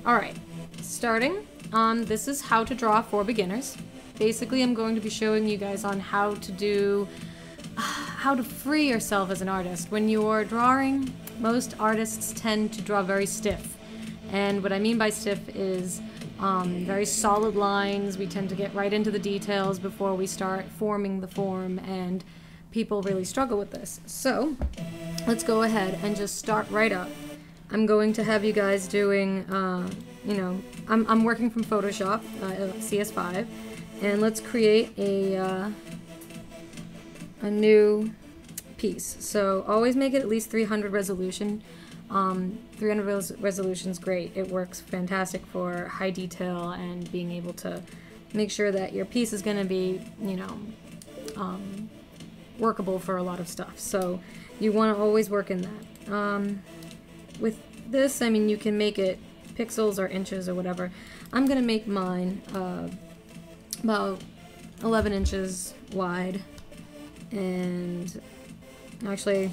Alright, starting. This is how to draw for beginners. Basically, I'm going to be showing you guys on how to free yourself as an artist. When you're drawing, most artists tend to draw very stiff. And what I mean by stiff is very solid lines. We tend to get right into the details before we start forming the form, and people really struggle with this. So, let's go ahead and just start right up. I'm going to have you guys doing, you know, I'm working from Photoshop, CS5, and let's create a new piece. So always make it at least 300 resolution. 300 resolution is great. It works fantastic for high detail and being able to make sure that your piece is going to be, you know, workable for a lot of stuff. So you want to always work in that. With this, I mean, you can make it pixels or inches or whatever. I'm going to make mine about 11 inches wide, and actually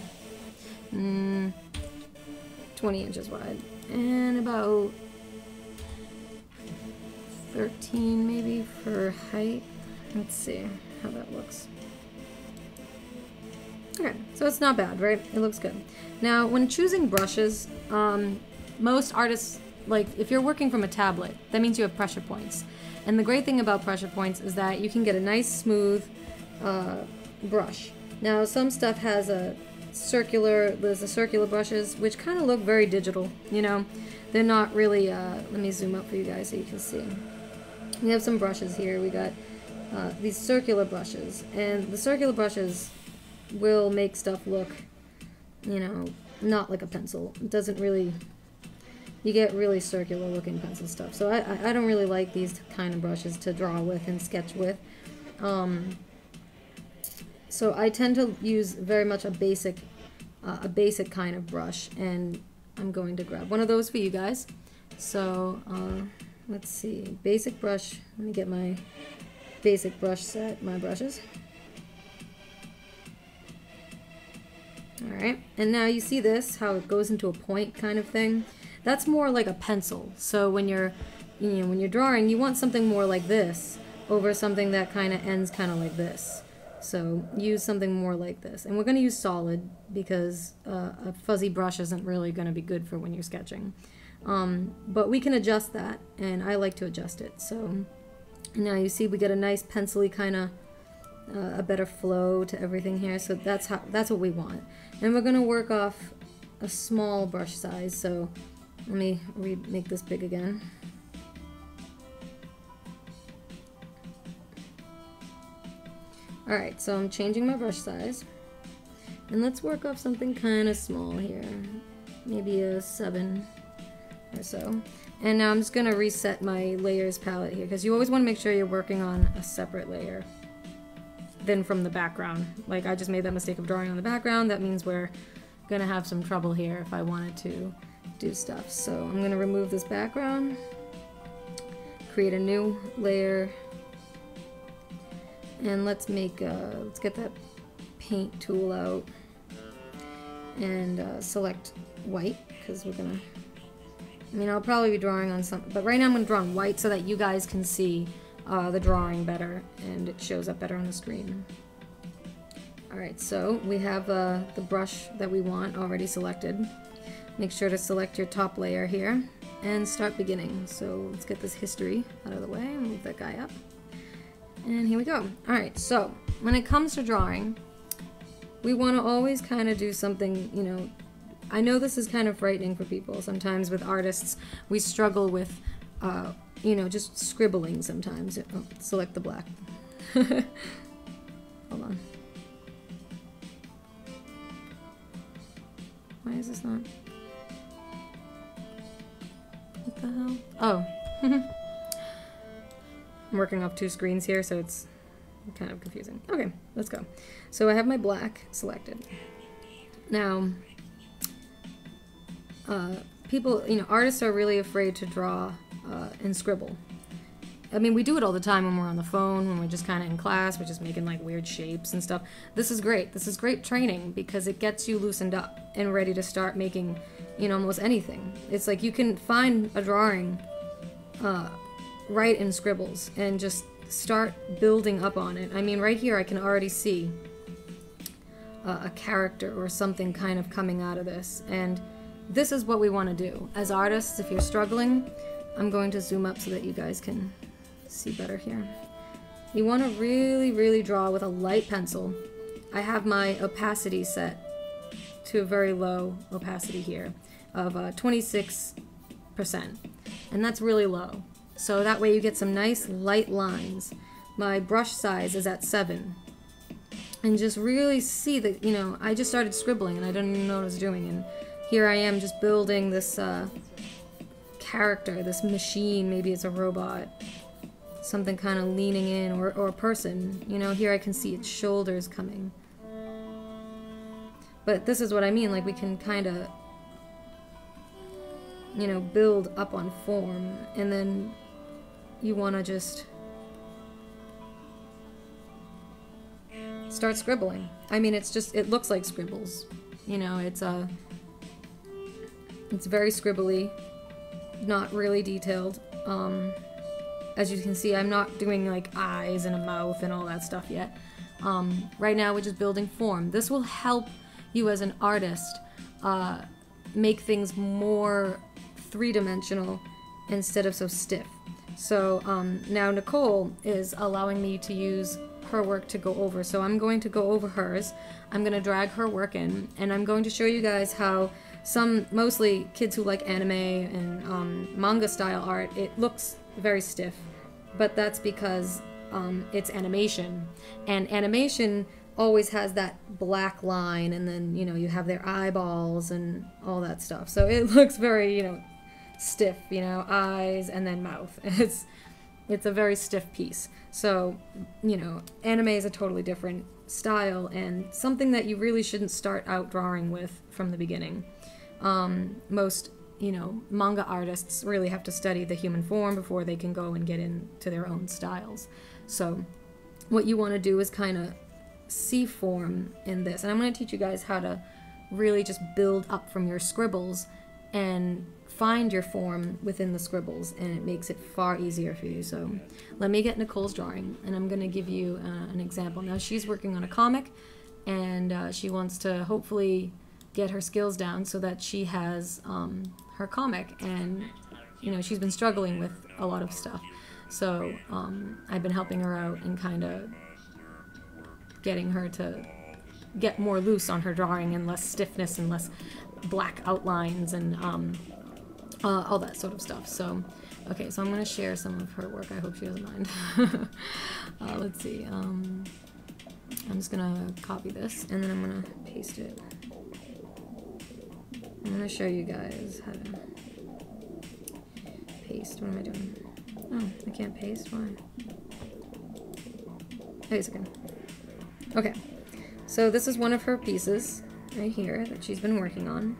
20 inches wide, and about 13 maybe for height. Let's see how that looks. Okay, so it's not bad, right? It looks good. Now, when choosing brushes, most artists, like if you're working from a tablet, that means you have pressure points. And the great thing about pressure points is that you can get a nice smooth brush. Now, some stuff has there's the circular brushes, which kind of look very digital, you know? They're not really, let me zoom up for you guys so you can see. We have some brushes here. We got these circular brushes, and the circular brushes will make stuff look, you know, not like a pencil. It doesn't really, you get really circular looking pencil stuff. So I don't really like these kind of brushes to draw with and sketch with. So I tend to use very much a basic kind of brush, and I'm going to grab one of those for you guys. So let's see, basic brush. Let me get my basic brush set, my brushes. Alright, and now you see this, how it goes into a point kind of thing. That's more like a pencil. So when you're, you know, when you're drawing, you want something more like this over something that kind of ends kind of like this. So use something more like this. And we're going to use solid because a fuzzy brush isn't really going to be good for when you're sketching. But we can adjust that, and I like to adjust it. So now you see we get a nice pencil-y kind of a better flow to everything here. So that's what we want. And we're going to work off a small brush size. So let me make this big again. Alright, so I'm changing my brush size. And let's work off something kind of small here. Maybe a 7 or so. And now I'm just going to reset my layers palette here, because you always want to make sure you're working on a separate layer than from the background. Like, I just made that mistake of drawing on the background. That means we're going to have some trouble here if I wanted to do stuff. So I'm going to remove this background, create a new layer, and let's make let's get that paint tool out and select white, because we're gonna, I mean, I'll probably be drawing on something, but right now I'm going to draw on white so that you guys can see the drawing better and it shows up better on the screen. Alright, so we have the brush that we want already selected. Make sure to select your top layer here and start beginning. So let's get this history out of the way and move that guy up. And here we go. Alright, so when it comes to drawing, we want to always kind of do something, you know, I know this is kind of frightening for people. Sometimes with artists, we struggle with, you know, just scribbling sometimes. Oh, select the black. Hold on. Why is this not? What the hell? Oh. I'm working off 2 screens here, so it's kind of confusing. Okay, let's go. So I have my black selected. Now, people, you know, artists are really afraid to draw and scribble. I mean, we do it all the time when we're on the phone, when we're just kind of in class, we're just making like weird shapes and stuff. This is great. This is great training because it gets you loosened up and ready to start making, you know, almost anything. It's like you can find a drawing right in Scribbles and just start building up on it. I mean, right here I can already see a character or something kind of coming out of this, and this is what we want to do. As artists, if you're struggling, I'm going to zoom up so that you guys can see better here. You want to really, really draw with a light pencil. I have my opacity set to a very low opacity here of 26%, and that's really low. So that way you get some nice light lines. My brush size is at 7. And just really see that, you know, I just started scribbling and I didn't even know what I was doing. And here I am just building this character, this machine. Maybe it's a robot. Something kind of leaning in, or a person. You know, here I can see its shoulders coming. But this is what I mean, like we can kind of, you know, build up on form, and then you want to just start scribbling. I mean, it's just, it looks like Scribbles. You know, it's very scribbly, not really detailed. As you can see, I'm not doing like eyes and a mouth and all that stuff yet. Right now we're just building form. This will help you as an artist make things more three-dimensional instead of so stiff. So now Nicole is allowing me to use her work to go over. So I'm going to go over hers. I'm going to drag her work in, and I'm going to show you guys how mostly kids who like anime and manga style art, it looks very stiff, but that's because it's animation, and animation always has that black line, and then, you know, you have their eyeballs and all that stuff. So it looks very, you know, stiff, you know, eyes and then mouth. It's a very stiff piece. So, you know, anime is a totally different style and something that you really shouldn't start out drawing with from the beginning. Most, you know, manga artists really have to study the human form before they can go and get into their own styles. So what you want to do is kind of see form in this. And I'm going to teach you guys how to really just build up from your scribbles and find your form within the scribbles, and it makes it far easier for you. So let me get Nicole's drawing, and I'm going to give you an example. Now she's working on a comic, and she wants to hopefully get her skills down so that she has her comic, and you know, she's been struggling with a lot of stuff. So I've been helping her out and kind of getting her to get more loose on her drawing and less stiffness and less black outlines and all that sort of stuff. So, okay, so I'm going to share some of her work. I hope she doesn't mind. Let's see. I'm just going to copy this, and then I'm going to paste it. I'm going to show you guys how to paste. What am I doing? Oh, I can't paste. Why? Wait a second. Okay, so this is one of her pieces right here that she's been working on.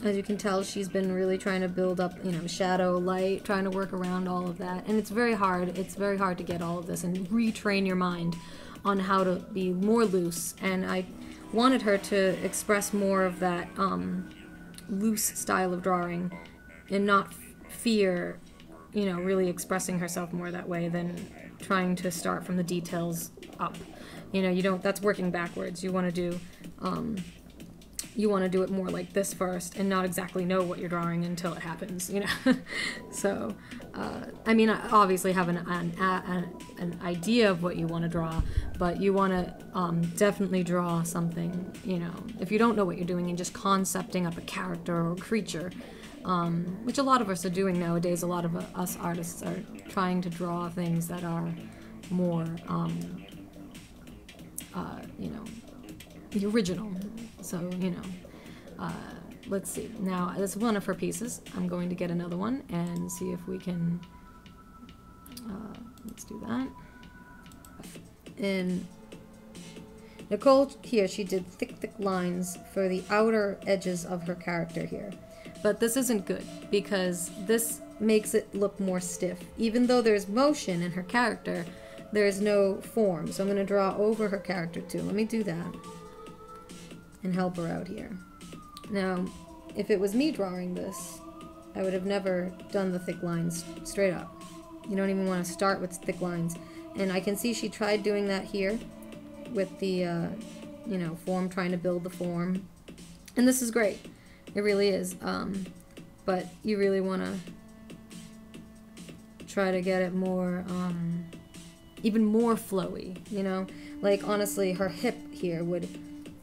As you can tell, she's been really trying to build up, you know, shadow, light, trying to work around all of that. And it's very hard. It's very hard to get all of this and retrain your mind on how to be more loose. And I wanted her to express more of that loose style of drawing and not fear, you know, really expressing herself more that way than trying to start from the details up. You know, you don't, that's working backwards. You want to do it more like this first and not exactly know what you're drawing until it happens, you know. So, I mean, I obviously have an idea of what you want to draw, but you want to definitely draw something, you know, if you don't know what you're doing and just concepting up a character or a creature, which a lot of us are doing nowadays. A lot of us artists are trying to draw things that are more, you know, the original. So, you know, let's see. Now, this is one of her pieces. I'm going to get another one and see if we can, let's do that. And Nicole here, she did thick lines for the outer edges of her character here. But this isn't good because this makes it look more stiff. Even though there's motion in her character, there's no form. So I'm going to draw over her character too. Let me do that and help her out here. Now, if it was me drawing this, I would have never done the thick lines straight up. You don't even want to start with thick lines. And I can see she tried doing that here with the, you know, form, trying to build the form. And this is great. It really is. But you really want to try to get it more, even more flowy, you know? Like, honestly, her hip here would,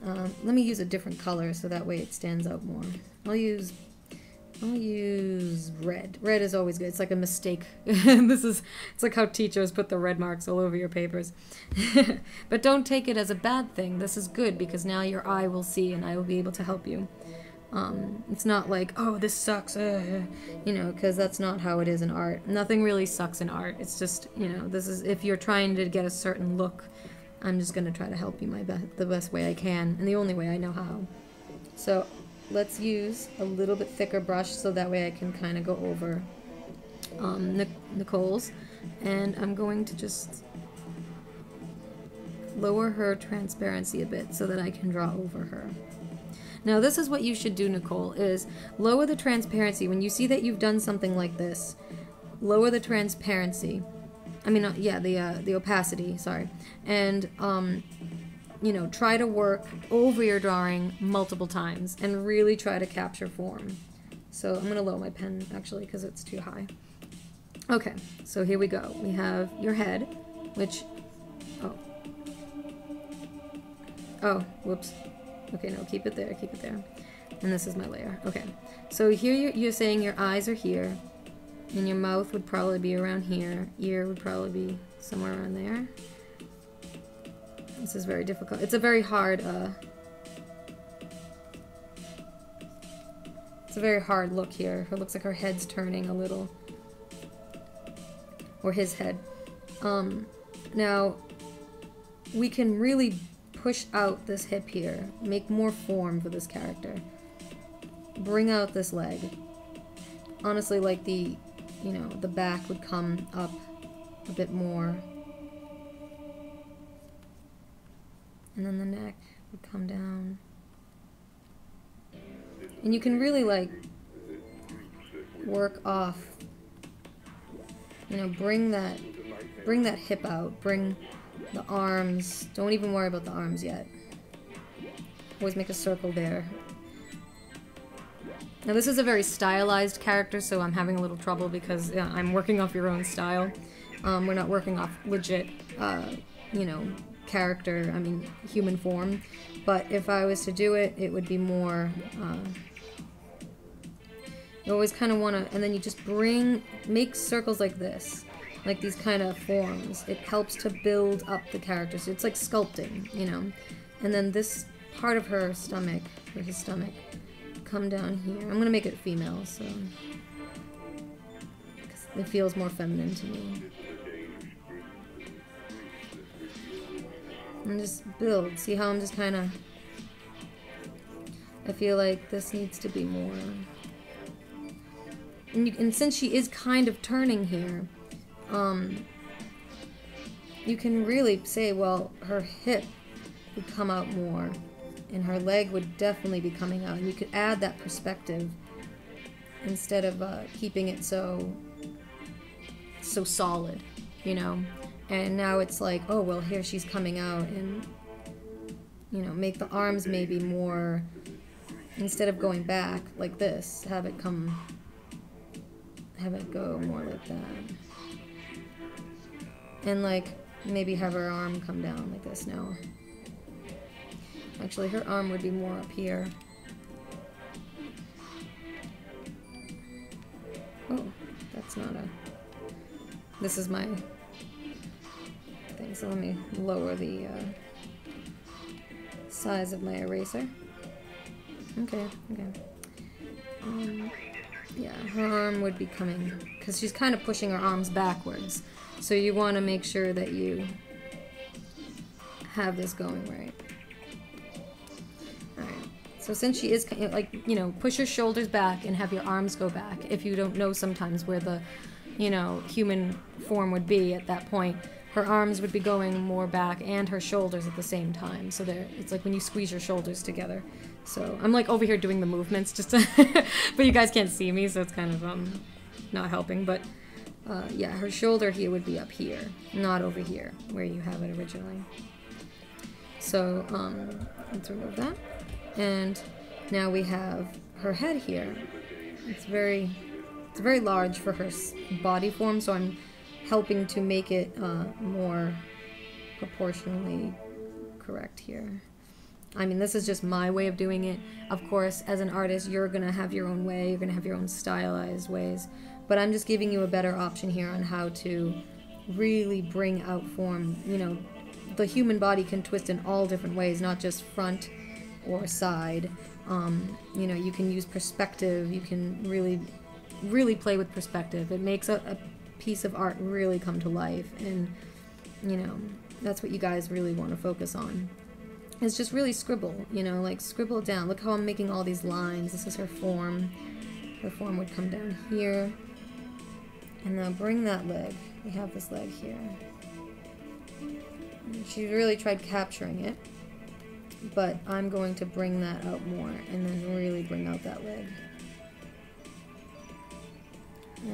let me use a different color so that way it stands out more. I'll use red. Red is always good. It's like a mistake. It's like how teachers put the red marks all over your papers. But don't take it as a bad thing. This is good because now your eye will see and I will be able to help you. It's not like, oh, this sucks, you know, because that's not how it is in art. Nothing really sucks in art. It's just, you know, this is, if you're trying to get a certain look, I'm just going to try to help you the best way I can, and the only way I know how. So let's use a little bit thicker brush so that way I can kind of go over Nicole's, and I'm going to just lower her transparency a bit so that I can draw over her. Now this is what you should do, Nicole, is lower the transparency. When you see that you've done something like this, lower the transparency. I mean, yeah, the opacity, sorry. And, you know, try to work over your drawing multiple times and really try to capture form. So I'm going to lower my pen, actually, because it's too high. Okay, so here we go. We have your head, which, oh, whoops. Okay, no, keep it there, keep it there. And this is my layer. Okay, so here you're saying your eyes are here, and your mouth would probably be around here. Ear would probably be somewhere around there. This is very difficult. It's a very hard, it's a very hard look here. It looks like her head's turning a little. Or his head. Now, we can really push out this hip here, make more form for this character. Bring out this leg. Honestly, like the, you know, the back would come up a bit more. And then the neck would come down. And you can really, like, work off, you know, bring that hip out, bring the arms. Don't even worry about the arms yet. Always make a circle there. Now this is a very stylized character, so I'm having a little trouble because I'm working off your own style. We're not working off legit, you know, character, I mean, human form. But if I was to do it, it would be more, you always kind of want to, and then you just make circles like this. Like these kind of forms. It helps to build up the character. So it's like sculpting, you know. And then this part of her stomach, or his stomach, come down here. I'm gonna make it female, so it feels more feminine to me. And just build. See how I'm just kind of, I feel like this needs to be more. And since she is kind of turning here, you can really say, well, her hip would come out more, and her leg would definitely be coming out, and you could add that perspective instead of keeping it so solid, you know. And now it's like, oh, well, here she's coming out, and, you know, make the arms maybe more, instead of going back like this, have it go more like that. And, like, maybe have her arm come down like this now. Actually, her arm would be more up here. Oh, that's not a... This is my thing, so let me lower the size of my eraser. Okay, okay. Yeah, her arm would be coming, because she's kind of pushing her arms backwards. So you want to make sure that you have this going right. Alright, So since she is, like, you know, push your shoulders back and have your arms go back. If you don't know sometimes where the, you know, human form would be at that point, her arms would be going more back and her shoulders at the same time. So there, it's like when you squeeze your shoulders together. So I'm like over here doing the movements just to but you guys can't see me, so it's kind of not helping. But yeah, her shoulder here would be up here, not over here where you have it originally. So let's remove that. And now we have her head here. It's very large for her body form, so I'm helping to make it more proportionally correct here. I mean, this is just my way of doing it. Of course, as an artist, you're gonna have your own way, you're gonna have your own stylized ways, but I'm just giving you a better option here on how to really bring out form. You know, the human body can twist in all different ways, not just front or side. You know, you can use perspective, you can really play with perspective. It makes a piece of art really come to life, and you know, that's what you guys really want to focus on. It's just really scribble, you know, like scribble down. Look how I'm making all these lines. This is her form. Her form would come down here. And now bring that leg. We have this leg here. And she really tried capturing it, but I'm going to bring that out more and then really bring out that leg.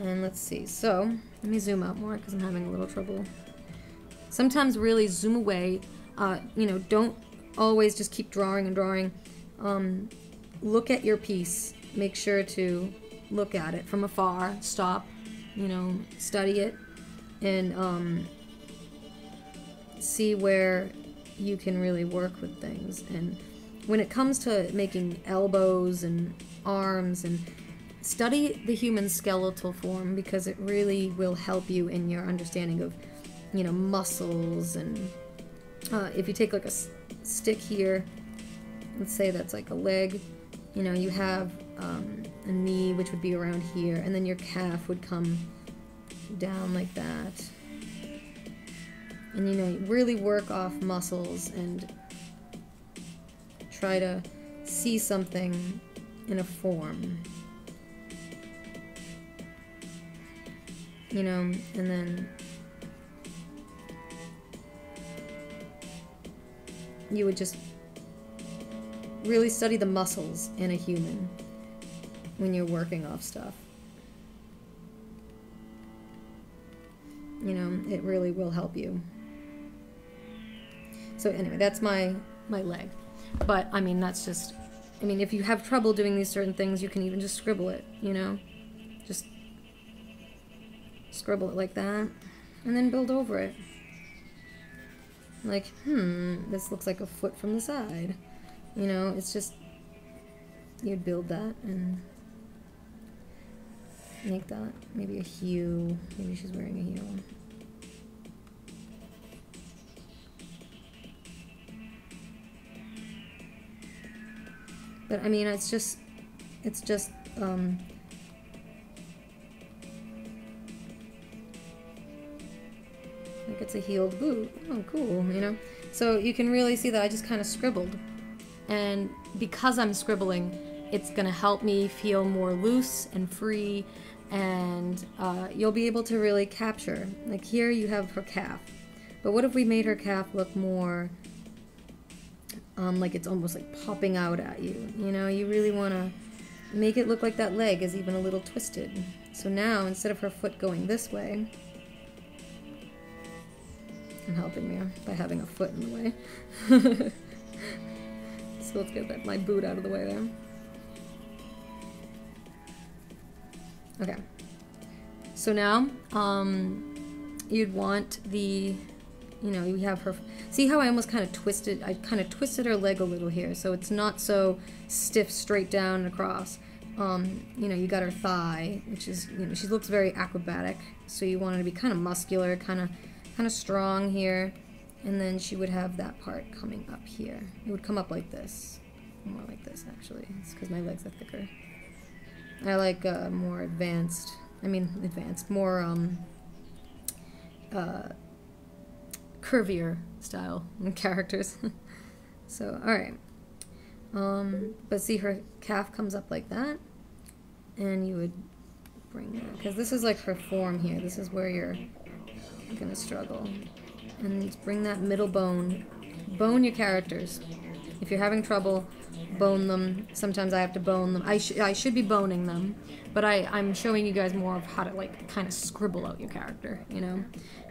And let's see, so let me zoom out more because I'm having a little trouble. Sometimes really zoom away, you know, don't always just keep drawing and drawing. Look at your piece, make sure to look at it from afar, stop, you know, study it, and see where you can really work with things. And when it comes to making elbows and arms, and study the human skeletal form, because it really will help you in your understanding of, you know, muscles. And if you take like a stick here, let's say that's like a leg, you know, you have a knee, which would be around here, and then your calf would come down like that. And you know, really work off muscles and try to see something in a form. You know, and then you would just really study the muscles in a human when you're working off stuff. You know, it really will help you. So anyway, that's my leg. But, I mean, that's just, I mean, if you have trouble doing these certain things, you can even just scribble it, you know? Just scribble it like that, and then build over it. Like, this looks like a foot from the side. You know, it's just, you'd build that and make that maybe a hue. Maybe she's wearing a hue. But I mean, it's just like it's a heeled boot. Oh, cool, you know? So you can really see that I just kind of scribbled. And because I'm scribbling, it's going to help me feel more loose and free, and you'll be able to really capture. Like here you have her calf. But what if we made her calf look more like it's almost like popping out at you? You know, you really want to make it look like that leg is even a little twisted. So now, instead of her foot going this way, I'm helping you by having a foot in the way. So let's get my boot out of the way there. Okay. So now, you'd want the, you know, you have her, see how I almost kind of twisted, I kind of twisted her leg a little here, so it's not so stiff straight down and across. You know, you got her thigh, which is, you know, she looks very acrobatic, so you want her to be kind of muscular, kind of strong here, and then she would have that part coming up here. It would come up like this, more like this actually. It's because my legs are thicker. I like more advanced, more curvier style characters. So, alright. But see, her calf comes up like that, and you would bring that, because this is like her form here. This is where you're gonna struggle. And just bring that middle bone. Bone your characters. If you're having trouble, bone them. Sometimes I have to bone them. I should be boning them, but I'm showing you guys more of how to like kind of scribble out your character, you know?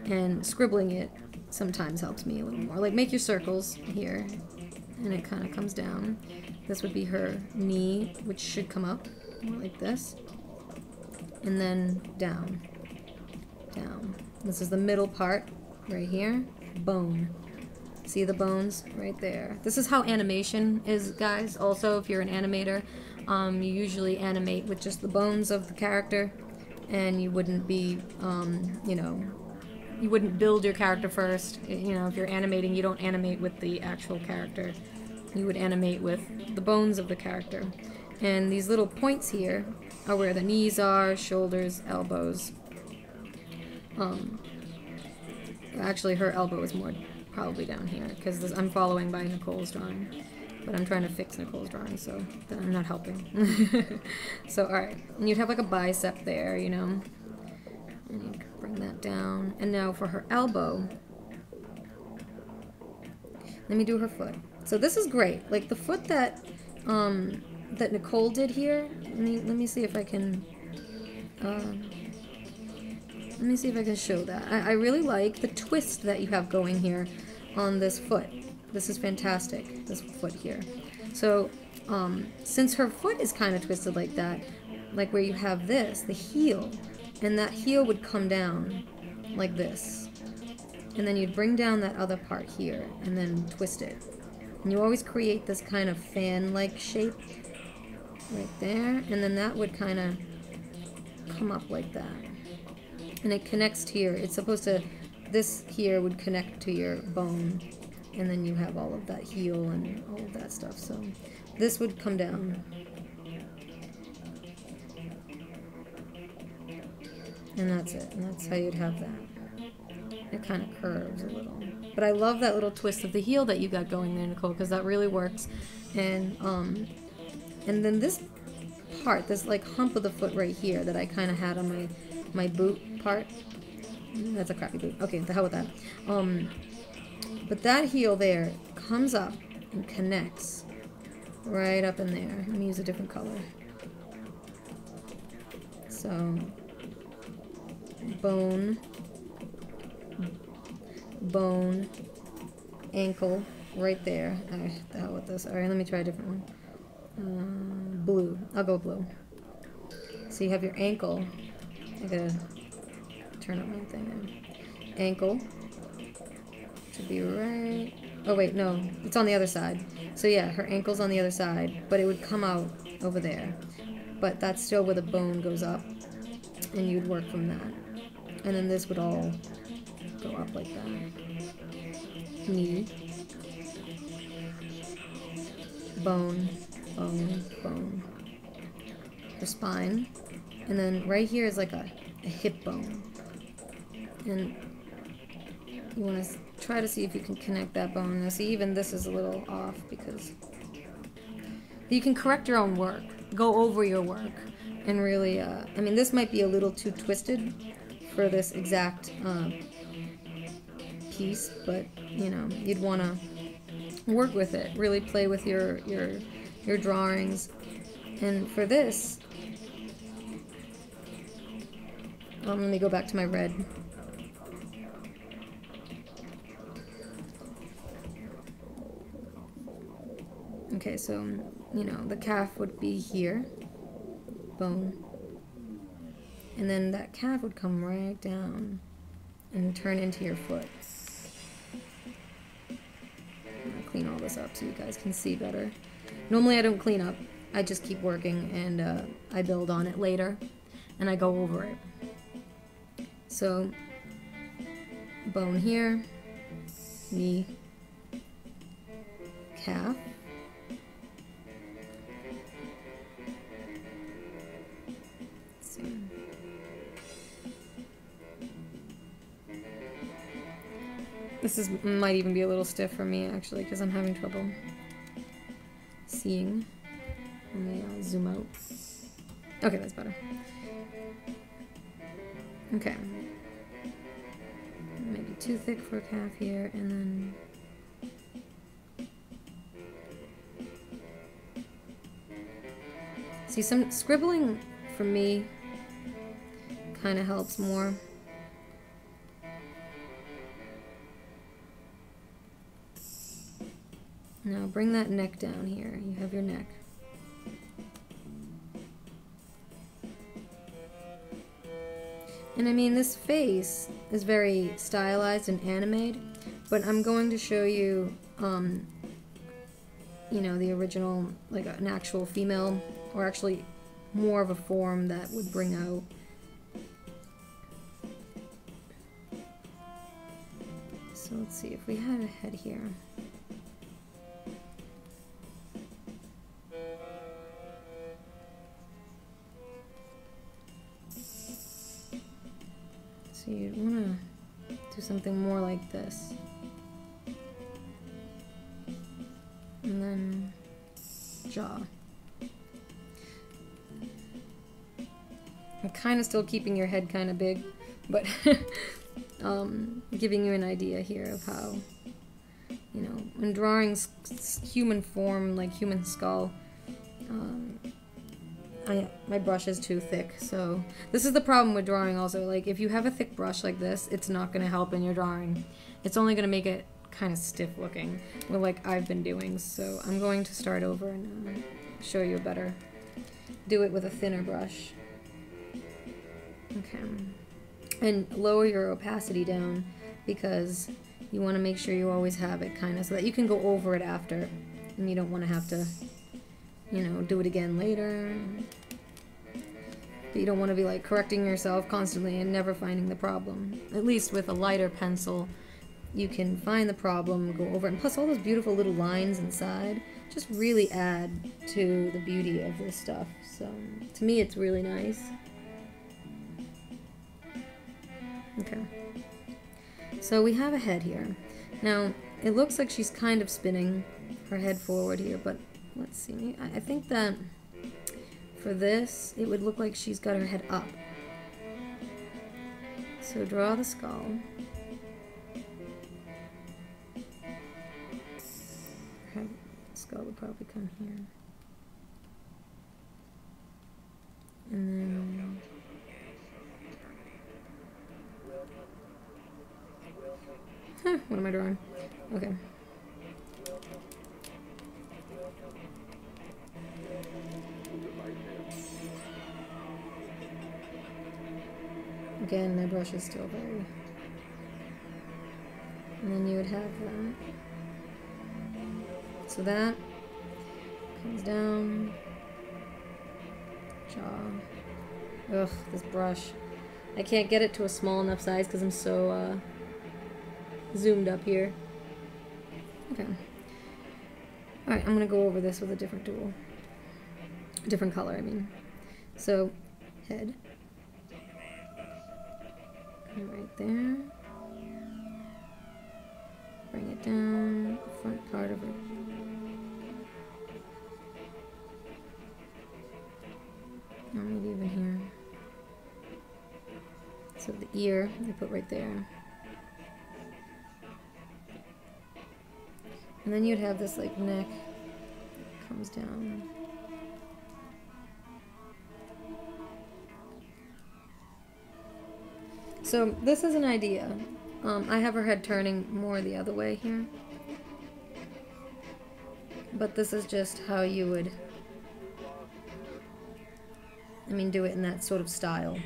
And scribbling it sometimes helps me a little more. Like make your circles here, and it kind of comes down. This would be her knee, which should come up more like this. And then down. Down. This is the middle part right here. Bone. See the bones right there. This is how animation is, guys. Also, if you're an animator, you usually animate with just the bones of the character, and you wouldn't be, you know, you wouldn't build your character first. You know, if you're animating, you don't animate with the actual character. You would animate with the bones of the character. And these little points here are where the knees are, shoulders, elbows. Actually, her elbow is more probably down here, because I'm following by Nicole's drawing. But I'm trying to fix Nicole's drawing, so I'm not helping. So, alright. And you'd have like a bicep there, you know. And you bring that down. And now for her elbow, let me do her foot. So this is great. Like the foot that that Nicole did here. Let me see if I can show that. I really like the twist that you have going here on this foot. This is fantastic, this foot here. So since her foot is kind of twisted like that, like where you have this, the heel, and that heel would come down like this. And then you'd bring down that other part here and then twist it. And you always create this kind of fan-like shape right there, and then that would kind of come up like that. And it connects to your, it's supposed to, this here would connect to your bone, and then you have all of that heel and all of that stuff. So this would come down. And that's it. And that's how you'd have that. It kind of curves a little. But I love that little twist of the heel that you got going there, Nicole, because that really works. And then this part, this like hump of the foot right here that I kind of had on my boot part. That's a crappy boot. Okay, the hell with that. But that heel there comes up and connects right up in there. Let me use a different color. So, bone, ankle, right there. Alright, the hell with this. Alright, let me try a different one. Blue. I'll go blue. So you have your ankle. I gotta turn up my thing. Ankle. Should be right. Oh wait, no. It's on the other side. So yeah, her ankle's on the other side, but it would come out over there. But that's still where the bone goes up, and you'd work from that. And then this would all go up like that. Knee. Bone. Bone. Bone. Her spine. And then right here is like a hip bone. And you want to try to see if you can connect that bone. Now see, even this is a little off because you can correct your own work. Go over your work. And really, I mean, this might be a little too twisted for this exact piece, but, you know, you'd want to work with it. Really play with your drawings. And for this, let me go back to my red. Okay, so, you know, the calf would be here. Bone. And then that calf would come right down and turn into your foot. I'm gonna clean all this up so you guys can see better. Normally I don't clean up. I just keep working and I build on it later and I go over it. So, bone here, knee, calf. Let's see. This might even be a little stiff for me actually because I'm having trouble seeing. Let me zoom out. Okay, that's better. Okay. Maybe too thick for a calf here, and then... See, some scribbling for me kind of helps more. Now bring that neck down here. You have your neck. And I mean, this face is very stylized and animated, but I'm going to show you, you know, the original, like an actual female, or actually more of a form that would bring out. So let's see if we had a head here. So you'd want to do something more like this. And then jaw. I'm kind of still keeping your head kind of big, but giving you an idea here of how, you know, when drawing human form, like human skull, my brush is too thick, so this is the problem with drawing also. Like, if you have a thick brush like this, it's not going to help in your drawing. It's only going to make it kind of stiff looking, well, like I've been doing. So I'm going to start over and show you better. Do it with a thinner brush. Okay. And lower your opacity down, because you want to make sure you always have it kind of so that you can go over it after, and you don't want to have to, you know, do it again later. But you don't want to be like correcting yourself constantly and never finding the problem. At least with a lighter pencil, you can find the problem, go over it, and plus all those beautiful little lines inside just really add to the beauty of this stuff. So to me, it's really nice. Okay. So we have a head here. Now, it looks like she's kind of spinning her head forward here, but let's see. I think that for this, it would look like she's got her head up. So draw the skull. Her skull would probably come here. And then... what am I drawing? Okay. Again, my brush is still very... And then you would have that. So that comes down. Jaw. Ugh, this brush. I can't get it to a small enough size because I'm so zoomed up here. Okay. Alright, I'm going to go over this with a different tool. A different color, I mean. So, head. Right there. Bring it down, the front part of it. Or maybe even here. So the ear, I put right there. And then you'd have this like neck that comes down. So this is an idea. I have her head turning more the other way here. But this is just how you would, I mean, do it in that sort of style.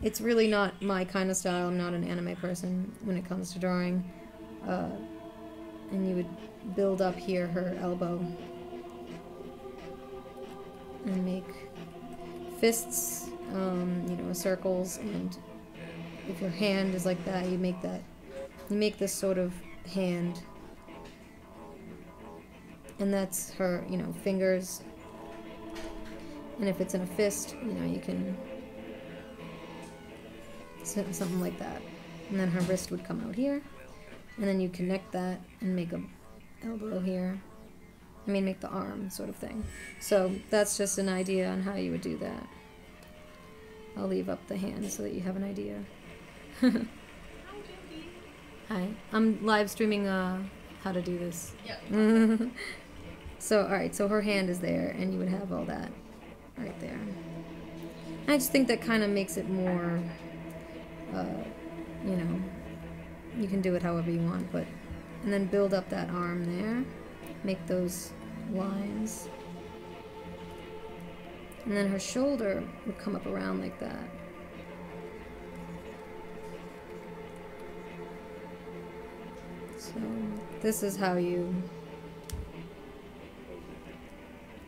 It's really not my kind of style. I'm not an anime person when it comes to drawing. And you would build up here her elbow. And make fists, you know, circles, and if your hand is like that, you make this sort of hand. And that's her, you know, fingers. And if it's in a fist, you know, you can something like that. And then her wrist would come out here. And then you connect that and make a elbow here. I mean, make the arm sort of thing. So that's just an idea on how you would do that. I'll leave up the hand so that you have an idea. Hi, I'm live streaming how to do this. Yeah. So, alright, so her hand is there, and you would have all that right there. I just think that kind of makes it more, you know, you can do it however you want, but, and then build up that arm there, make those lines. And then her shoulder would come up around like that. So this is how you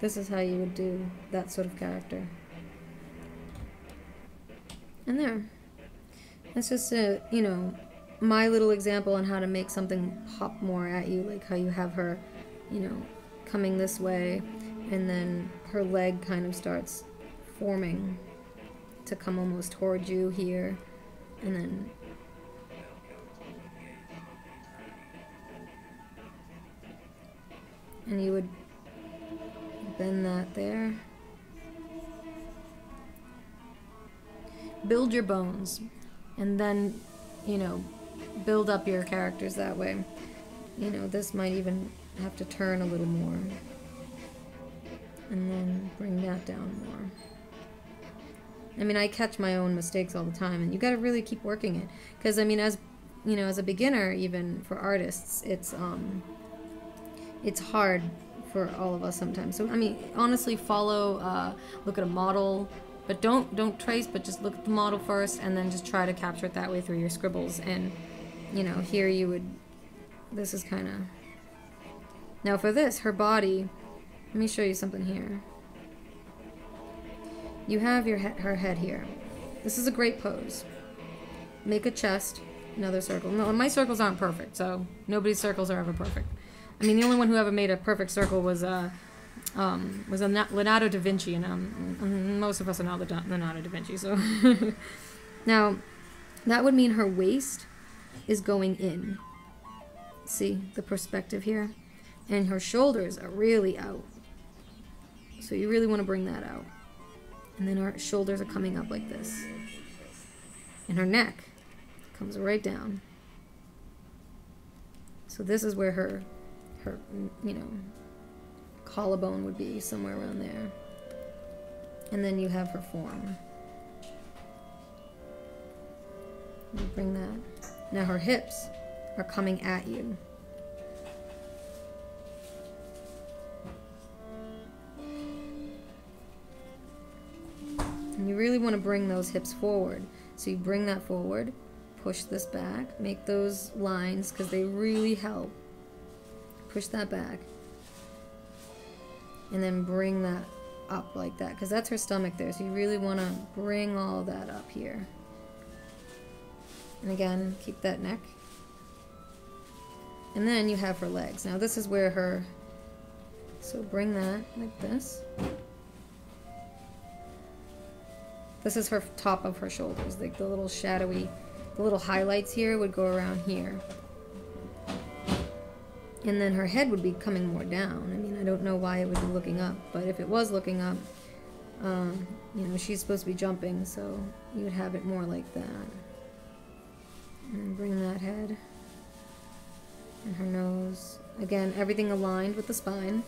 would do that sort of character. And there. That's just a, you know, my little example on how to make something pop more at you, like how you have her, you know, coming this way, and then her leg kind of starts forming to come almost toward you here, and then you would bend that there. Build your bones, and then, you know, build up your characters that way. You know, this might even have to turn a little more, and then bring that down more. I mean, I catch my own mistakes all the time, and you gotta really keep working it, because I mean, as you know, as a beginner, even for artists, it's hard for all of us sometimes. So I mean, honestly, follow, look at a model, but don't trace, but just look at the model first, and then just try to capture it that way through your scribbles. And you know, here you would, this is kind of, now for this, her body, let me show you something here. You have her head here. This is a great pose. Make a chest, another circle. No, my circles aren't perfect, so nobody's circles are ever perfect. I mean, the only one who ever made a perfect circle was Leonardo da Vinci, and most of us are not Leonardo da Vinci, so. Now, that would mean her waist is going in. See the perspective here? And her shoulders are really out. So you really want to bring that out. And then her shoulders are coming up like this. And her neck comes right down. So this is where her, you know, collarbone would be, somewhere around there. And then you have her form. You bring that. Now her hips are coming at you. And you really want to bring those hips forward. So you bring that forward, push this back, make those lines, because they really help. Push that back. And then bring that up like that, because that's her stomach there. So you really want to bring all that up here. And again, keep that neck. And then you have her legs. Now this is where her, so bring that like this. This is her top of her shoulders, like the little shadowy, the little highlights here would go around here. And then her head would be coming more down. I mean, I don't know why it would be looking up, but if it was looking up, you know, she's supposed to be jumping, so you would have it more like that. And bring that head. And her nose. Again, everything aligned with the spine.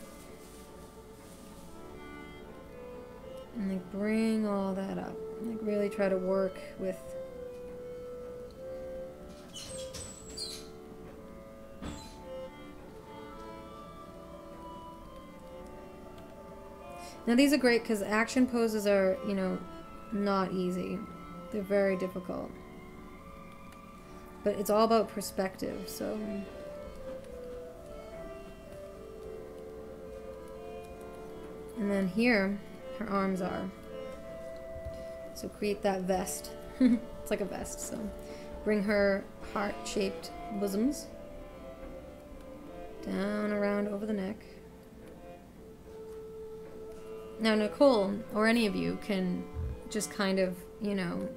And like bring all that up. Like really try to work with. Now these are great because action poses are, you know, not easy. They're very difficult. But it's all about perspective, so. And then here, her arms are. So create that vest. It's like a vest, so. Bring her heart-shaped bosoms down around over the neck. Now Nicole, or any of you, can just kind of, you know,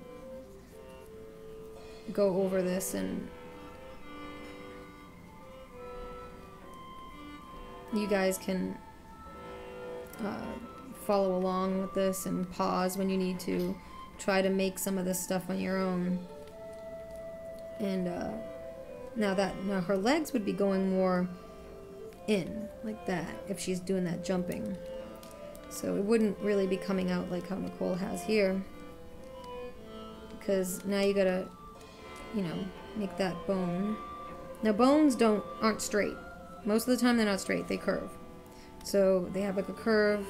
go over this and you guys can follow along with this and pause when you need to try to make some of this stuff on your own. And now her legs would be going more in like that if she's doing that jumping, so it wouldn't really be coming out like how Nicole has here, because now you gotta, you know, make that bone. Now bones aren't straight. Most of the time they're not straight, they curve. So they have like a curve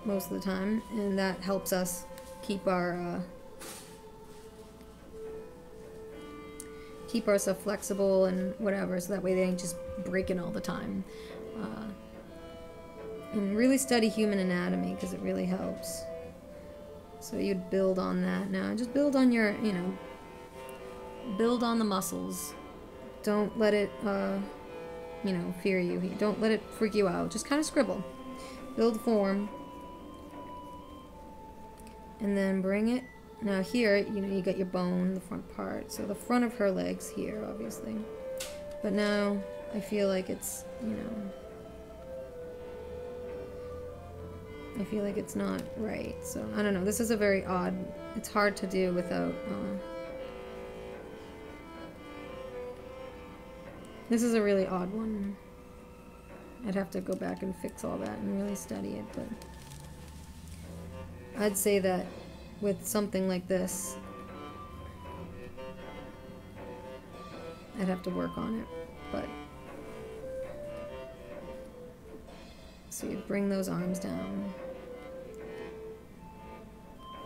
most of the time, and that helps us keep our keep ourselves flexible and whatever, so that way they ain't just breaking all the time. And really study human anatomy, because it really helps. So you'd build on that now. Just build on your, you know, build on the muscles. Don't let it, you know, fear you. Don't let it freak you out. Just kind of scribble. Build form. And then bring it. Now here, you know, you got your bone, the front part. So the front of her leg's here, obviously. But now I feel like it's, you know, I feel like it's not right. So I don't know. This is a very odd, it's hard to do without, this is a really odd one. I'd have to go back and fix all that and really study it, but I'd say that with something like this, I'd have to work on it, but so you bring those arms down.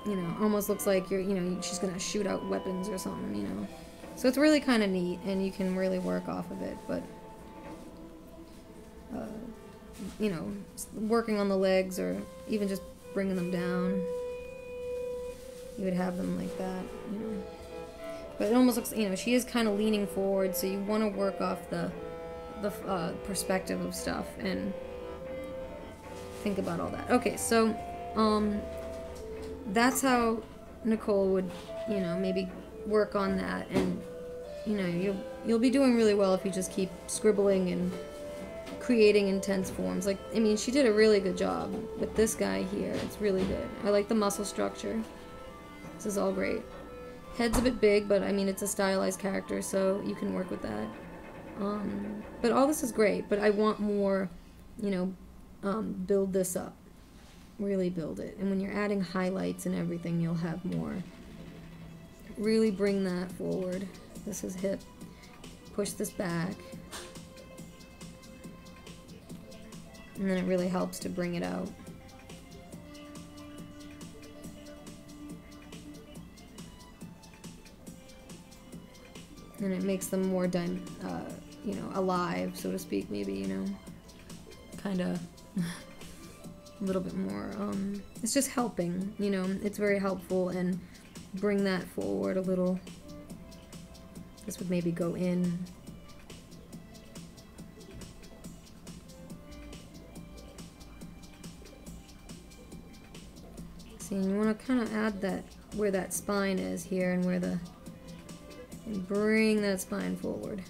You know, almost looks like you're, you know, she's gonna shoot out weapons or something, you know. So it's really kind of neat, and you can really work off of it, but you know, working on the legs or even just bringing them down, you would have them like that, you know. But it almost looks, you know, she is kind of leaning forward, so you want to work off the perspective of stuff and think about all that. Okay, so that's how Nicole would, you know, maybe work on that, and you know, you'll be doing really well if you just keep scribbling and creating intense forms. Like, I mean, she did a really good job with this guy here. It's really good. I like the muscle structure. This is all great. Head's a bit big, but I mean, it's a stylized character, so you can work with that. But all this is great, but I want more, you know, build this up. Really build it. And when you're adding highlights and everything, you'll have more. Really bring that forward. This is hip. Push this back. And then it really helps to bring it out. And it makes them more, you know, alive, so to speak, maybe, you know, kind of a little bit more, it's just helping, you know, it's very helpful, and bring that forward a little. This would maybe go in. See, and you want to kind of add that where that spine is here, and where the, and bring that spine forward.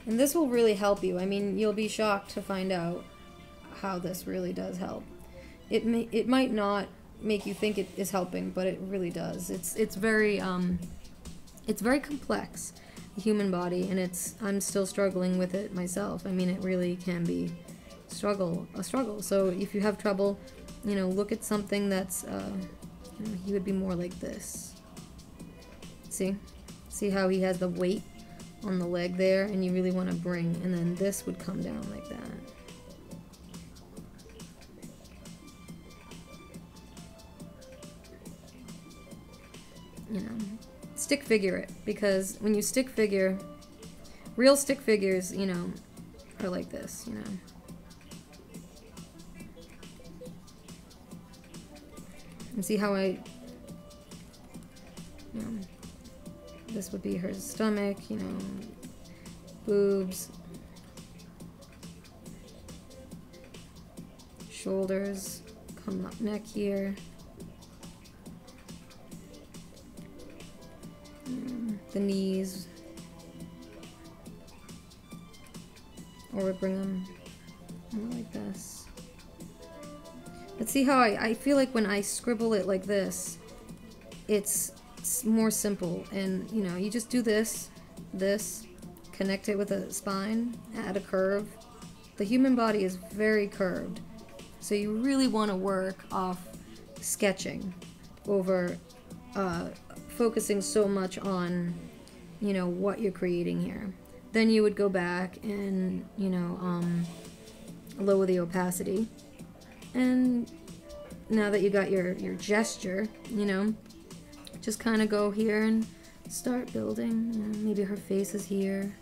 And this will really help you. I mean, you'll be shocked to find out how this really does help. It might not make you think it is helping, but it really does. It's very complex, the human body, and I'm still struggling with it myself. I mean, it really can be a struggle. So if you have trouble, you know, look at something that's, you know, he would be more like this. See how he has the weight on the leg there, and you really want to bring, and then this would come down like that. You know, stick figure it, because when you stick figure, real stick figures, you know, are like this, you know. And see how you know, this would be her stomach, you know, boobs, shoulders, come up neck here, the knees, or we bring them like this. But see how I feel like when I scribble it like this, it's more simple. And, you know, you just do this, connect it with a spine, add a curve. The human body is very curved. So you really want to work off sketching over focusing so much on, you know, what you're creating here. Then you would go back and, you know, lower the opacity. And now that you got your gesture, you know, just kind of go here and start building. You know, maybe her face is here.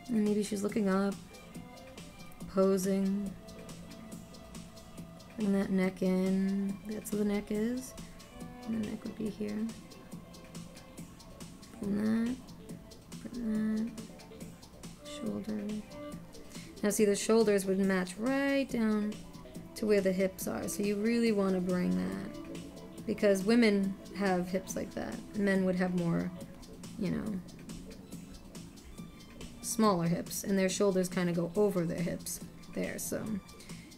And maybe she's looking up, posing. Bring that neck in. That's where the neck is. And the neck would be here. And that. Put that. Shoulder. Now see, the shoulders would match right down to where the hips are. So you really want to bring that. Because women have hips like that. Men would have more, you know, smaller hips. And their shoulders kind of go over their hips there. So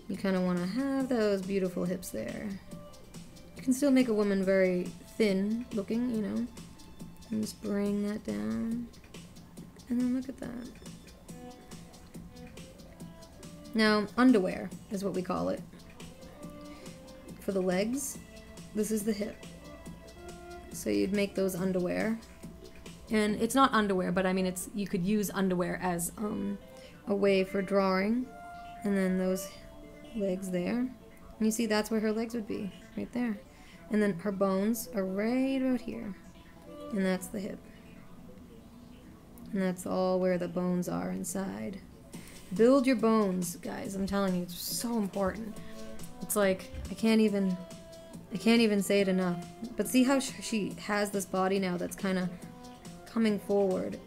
you kind of want to have those beautiful hips there. You can still make a woman very thin looking, you know. And just bring that down. And then look at that. Now, underwear is what we call it. For the legs, this is the hip. So you'd make those underwear. And it's not underwear, but I mean, it's, you could use underwear as a way for drawing. And then those legs there. And you see that's where her legs would be, right there. And then her bones are right about here. And that's the hip. And that's all where the bones are inside. Build your bones, guys. I'm telling you, it's so important. It's like, I can't even say it enough. But see how she has this body now that's kind of coming forward.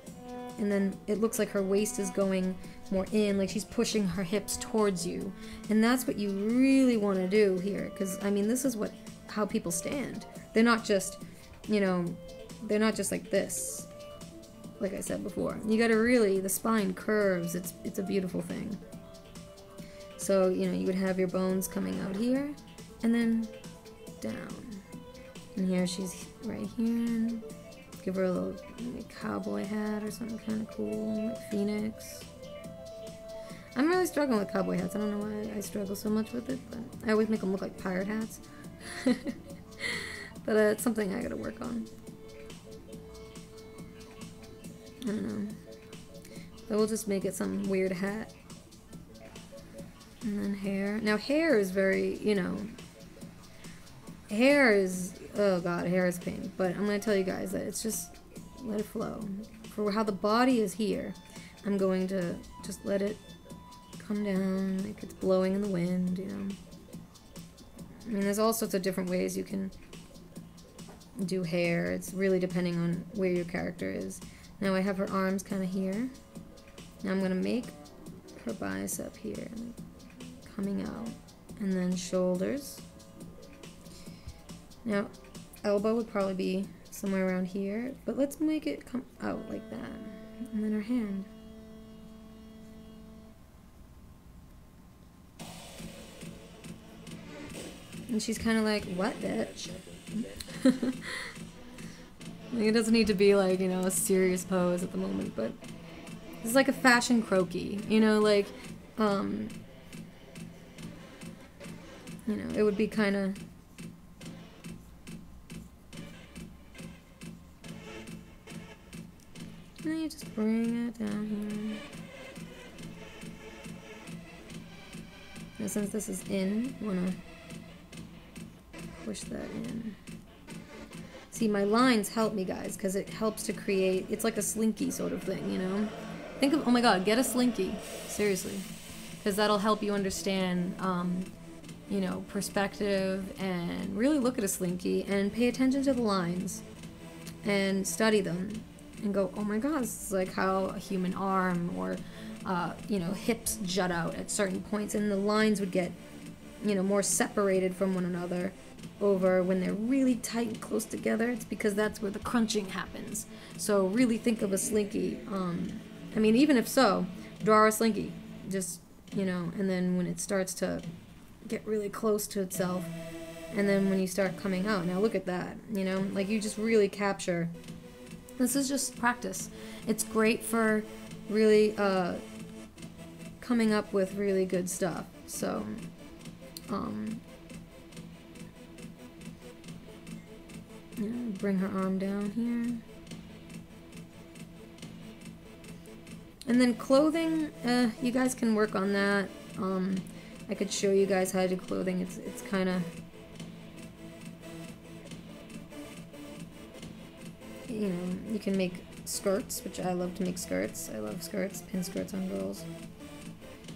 And then it looks like her waist is going more in, like she's pushing her hips towards you. And that's what you really want to do here. Because, I mean, this is how people stand. They're not just, you know, they're not just like this. Like I said before, you gotta really, the spine curves, it's a beautiful thing. So, you know, you would have your bones coming out here, and then down. And here she's right here, and give her a little cowboy hat or something kind of cool, like Phoenix. I'm really struggling with cowboy hats. I don't know why I struggle so much with it, but I always make them look like pirate hats. But it's something I gotta work on. I don't know. But we'll just make it some weird hat. And then hair. Now hair is very, you know, hair is, oh god, hair is pain. But I'm going to tell you guys that it's just, let it flow. For how the body is here, I'm going to just let it come down like it's blowing in the wind, you know. I mean, there's all sorts of different ways you can do hair. It's really depending on where your character is. Now I have her arms kind of here. Now I'm going to make her bicep here, coming out. And then shoulders. Now, elbow would probably be somewhere around here, but let's make it come out like that. And then her hand. And she's kind of like, what, bitch? Like, it doesn't need to be like, you know, a serious pose at the moment, but it's like a fashion croquis, you know, like, you know, it would be kind of, and then you just bring it down here. Now, since this is in, you want to push that in. See, my lines help me, guys, because it helps to create, it's like a slinky sort of thing, you know? Think of, oh my god, get a slinky. Seriously. Because that'll help you understand, you know, perspective, and really look at a slinky and pay attention to the lines and study them and go, oh my god, this is like how a human arm or, you know, hips jut out at certain points, and the lines would get, you know, more separated from one another over when they're really tight and close together. It's because that's where the crunching happens. So really think of a slinky. I mean, even if so, draw a slinky. just, you know, and then when it starts to get really close to itself, and then when you start coming out, now look at that, you know, like you just really capture. This is just practice. It's great for really coming up with really good stuff. So yeah, bring her arm down here. And then clothing, you guys can work on that. I could show you guys how to do clothing. It's kind of, you know, you can make skirts, which I love to make skirts. I love skirts, pin skirts on girls.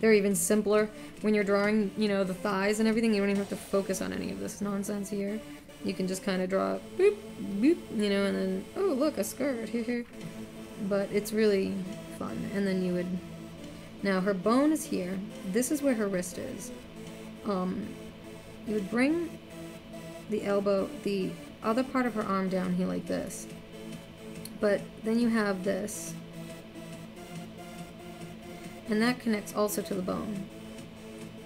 They're even simpler when you're drawing, you know, the thighs and everything. You don't even have to focus on any of this nonsense here. You can just kind of draw, boop, boop, you know, and then, oh, look, a skirt, here. But it's really fun. And then you would, now her bone is here. This is where her wrist is. You would bring the elbow, the other part of her arm down here like this. But then you have this. And that connects also to the bone.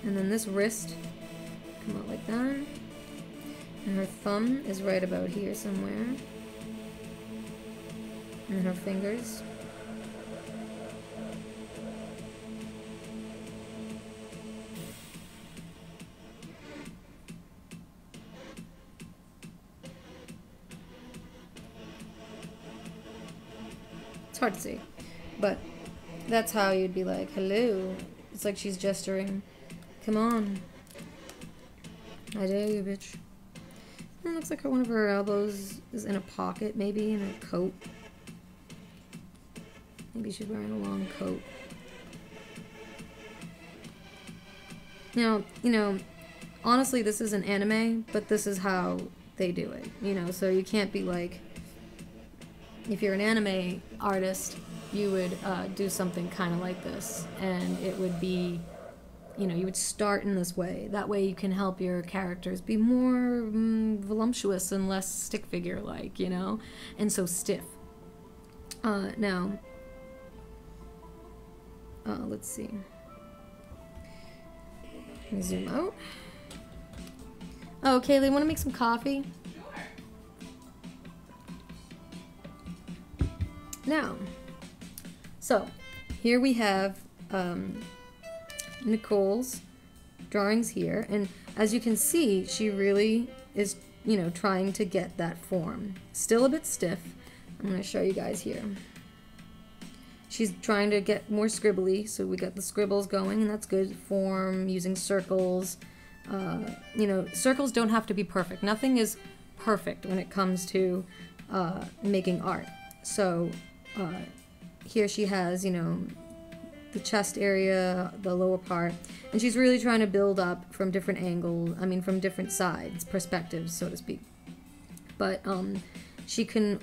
And then this wrist, come out like that. And her thumb is right about here somewhere. And her fingers. It's hard to see, but that's how you'd be like, hello. It's like she's gesturing. Come on. I dare you, bitch. And it looks like one of her elbows is in a pocket, maybe, in a coat. Maybe she's wearing a long coat. Now, you know, honestly, this isn't anime, but this is how they do it. You know, so you can't be like, if you're an anime artist, you would do something kind of like this, and it would be, you know, you would start in this way. That way you can help your characters be more voluptuous and less stick figure-like, you know, and so stiff. Now, let's see. Let me zoom out. Oh, Kaylee, want to make some coffee? Now, so here we have Nicole's drawings here, and as you can see, she really is, you know, trying to get that form. Still a bit stiff. I'm going to show you guys here. She's trying to get more scribbly, so we got the scribbles going, and that's good. Form, using circles. You know, circles don't have to be perfect. Nothing is perfect when it comes to making art. So here she has, you know, the chest area, the lower part, and she's really trying to build up from different angles, I mean from different sides, perspectives, so to speak. But she can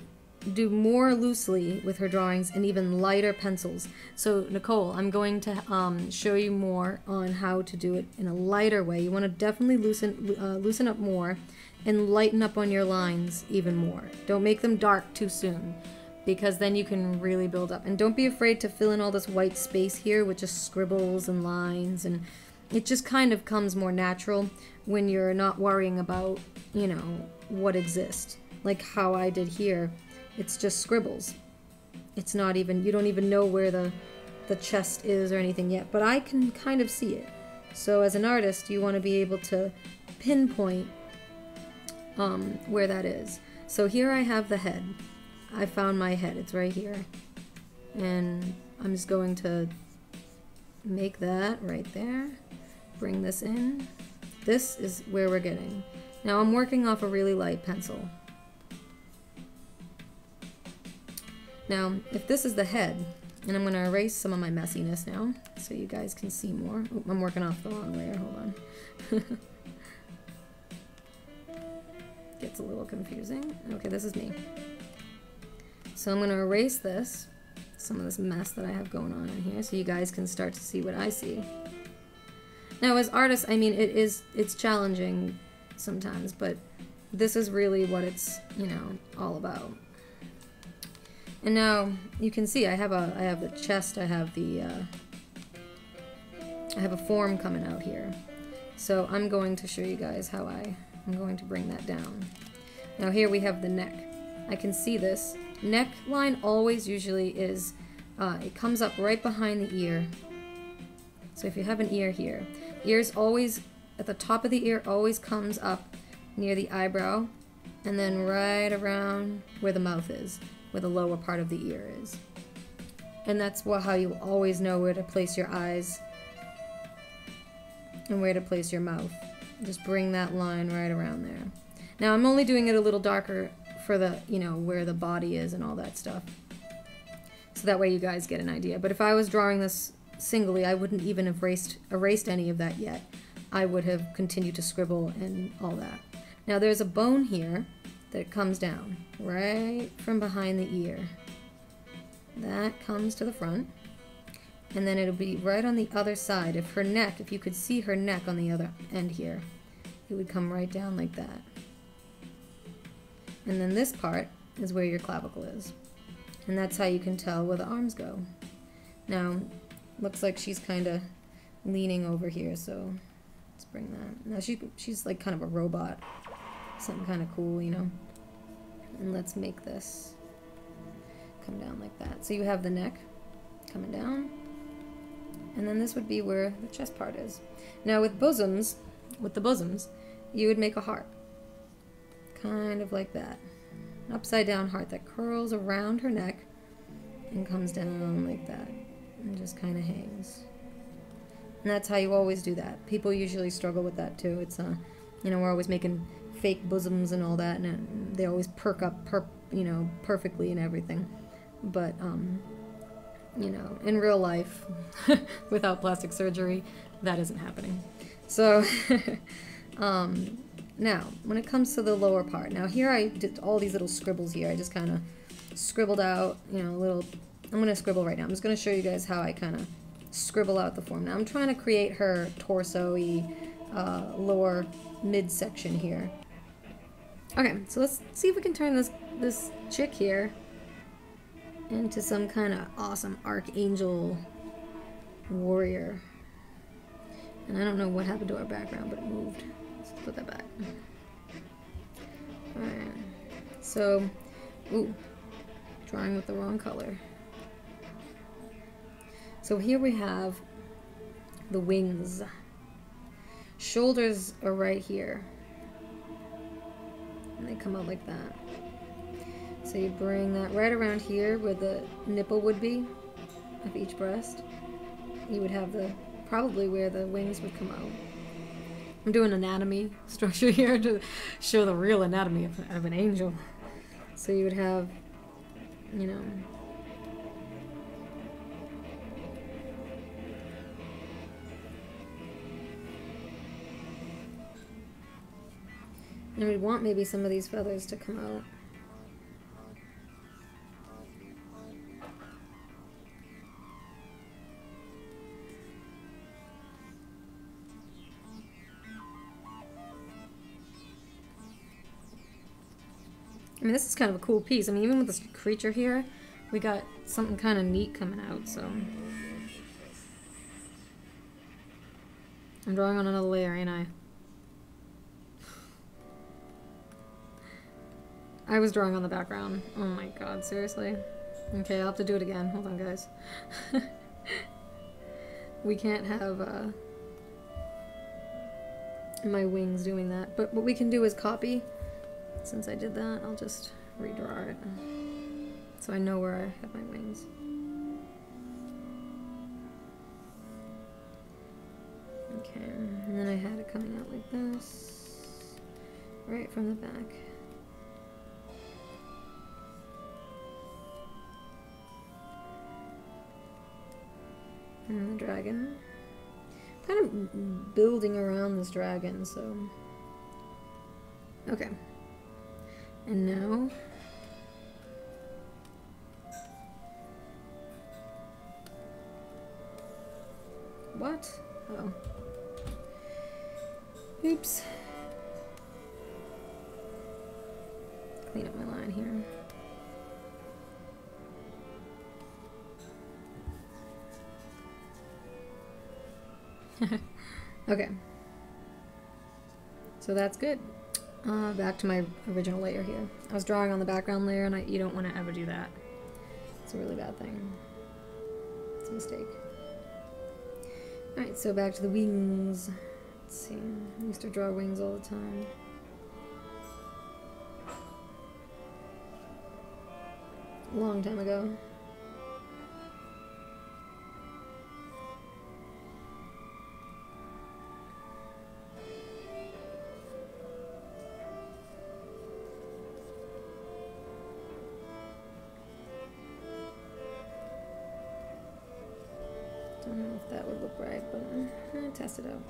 do more loosely with her drawings and even lighter pencils. So Nicole, I'm going to show you more on how to do it in a lighter way. You want to definitely loosen up more and lighten up on your lines even more. Don't make them dark too soon, because then you can really build up. And don't be afraid to fill in all this white space here with just scribbles and lines, and it just kind of comes more natural when you're not worrying about, you know, what exists. Like how I did here, it's just scribbles. It's not even, you don't even know where the chest is or anything yet, but I can kind of see it. So as an artist, you want to be able to pinpoint where that is. So here I have the head. I found my head, it's right here, and I'm just going to make that right there, bring this in. This is where we're getting. Now I'm working off a really light pencil. Now if this is the head, and I'm going to erase some of my messiness now so you guys can see more. Oh, I'm working off the wrong layer, hold on. Gets a little confusing. Okay, this is me. So I'm going to erase this, some of this mess that I have going on in here, so you guys can start to see what I see. Now as artists, I mean, it's challenging sometimes, but this is really what it's, you know, all about. And now you can see I have the chest, I have the I have a form coming out here. So I'm going to show you guys how I'm going to bring that down. Now here we have the neck. I can see this. Neckline always usually is, it comes up right behind the ear. So if you have an ear here, ears always, at the top of the ear always comes up near the eyebrow, and then right around where the mouth is, where the lower part of the ear is. And that's how you always know where to place your eyes and where to place your mouth. Just bring that line right around there. Now I'm only doing it a little darker for the, you know, where the body is and all that stuff. So that way you guys get an idea. But if I was drawing this singly, I wouldn't even have erased any of that yet. I would have continued to scribble and all that. Now there's a bone here that comes down right from behind the ear. That comes to the front. And then it'll be right on the other side. If her neck, if you could see her neck on the other end here, it would come right down like that. And then this part is where your clavicle is. And that's how you can tell where the arms go. Now, looks like she's kind of leaning over here, so let's bring that. Now she's like kind of a robot. Something kind of cool, you know. And let's make this come down like that. So you have the neck coming down. And then this would be where the chest part is. Now with the bosoms, you would make a heart. Kind of like that. An upside down heart that curls around her neck and comes down like that. And just kind of hangs. And that's how you always do that. People usually struggle with that too. It's, you know, we're always making fake bosoms and all that, and they always perk up, you know, perfectly and everything. But, you know, in real life, without plastic surgery, that isn't happening. So, now, when it comes to the lower part, now here I did all these little scribbles here. I just kind of scribbled out, you know, I'm going to scribble right now. I'm just going to show you guys how I kind of scribble out the form. Now, I'm trying to create her torso-y lower midsection here. Okay, so let's see if we can turn this chick here into some kind of awesome Archangel warrior. And I don't know what happened to our background, but it moved. Let's put that back. Alright. So, ooh, drawing with the wrong color. So here we have the wings. Shoulders are right here. And they come out like that. So you bring that right around here where the nipple would be of each breast. You would have probably where the wings would come out. I'm doing anatomy structure here to show the real anatomy of an angel. So you would have, you know, and we'd want maybe some of these feathers to come out. I mean, this is kind of a cool piece. I mean, even with this creature here, we got something kind of neat coming out, so. I'm drawing on another layer, ain't I? I was drawing on the background. Oh my god, seriously? Okay, I'll have to do it again. Hold on, guys. We can't have my wings doing that. But what we can do is copy. Since I did that, I'll just redraw it. So I know where I have my wings. Okay, and then I had it coming out like this. Right from the back. And the dragon. Kind of building around this dragon, so. Okay. And now. What? Oh. Oops. Clean up my line here. Okay. So that's good. Back to my original layer here. I was drawing on the background layer, and you don't want to ever do that. It's a really bad thing. It's a mistake. Alright, so back to the wings. Let's see. I used to draw wings all the time. A long time ago. Don't know if that would look right, but I'll test it out.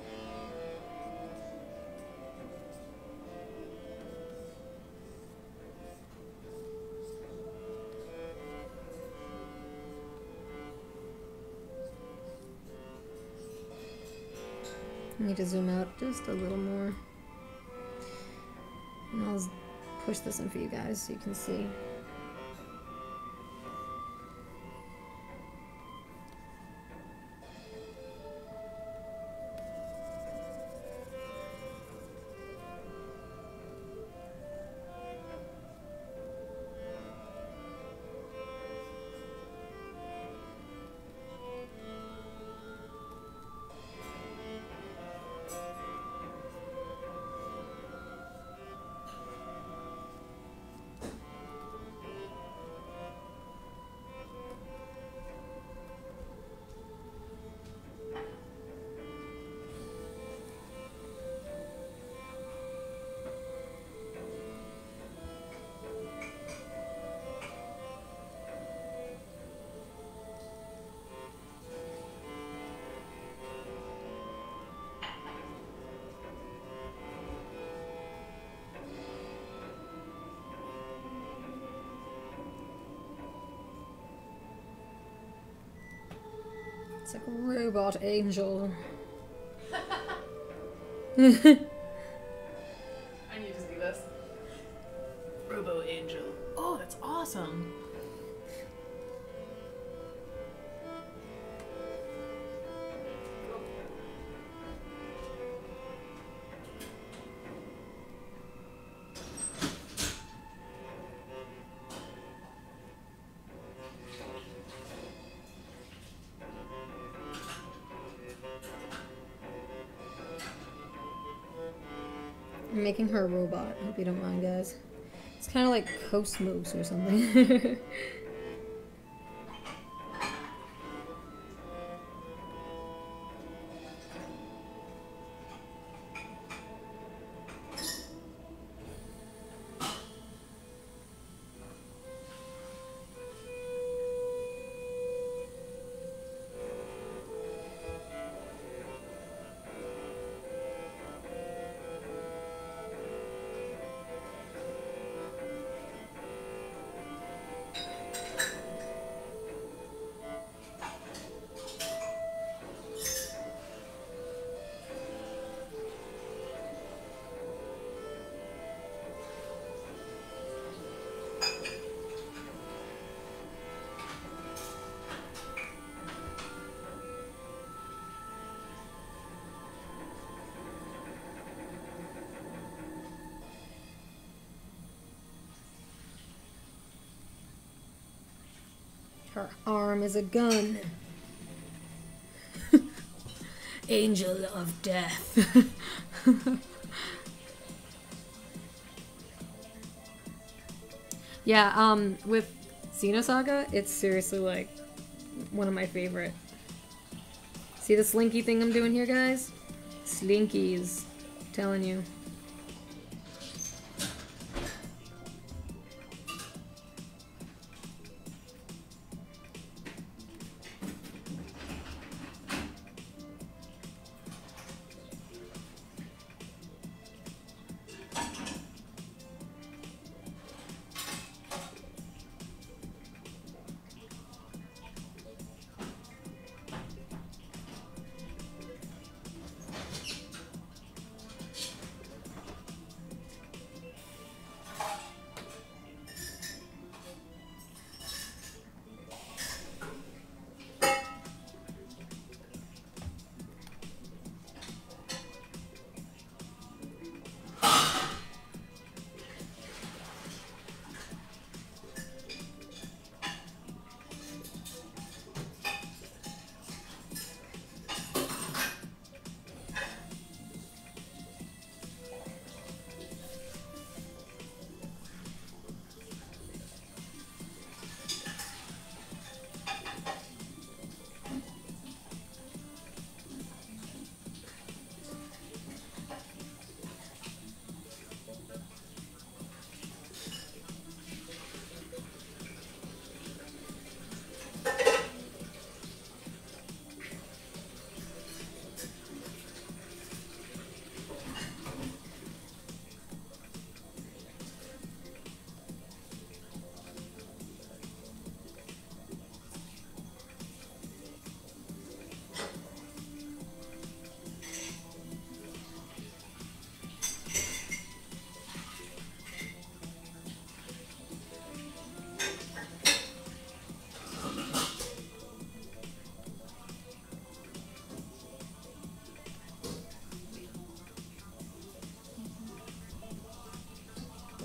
I need to zoom out just a little more. And I'll push this in for you guys so you can see. It's like a robot angel. I need to see this. Robo Angel. Oh, that's awesome. I'm making her a robot. Hope you don't mind, guys. It's kind of like Cosmos or something. Her arm is a gun. Angel of death. Yeah, with Xenosaga, it's seriously like one of my favorite. See the slinky thing I'm doing here, guys? Slinkies. I'm telling you.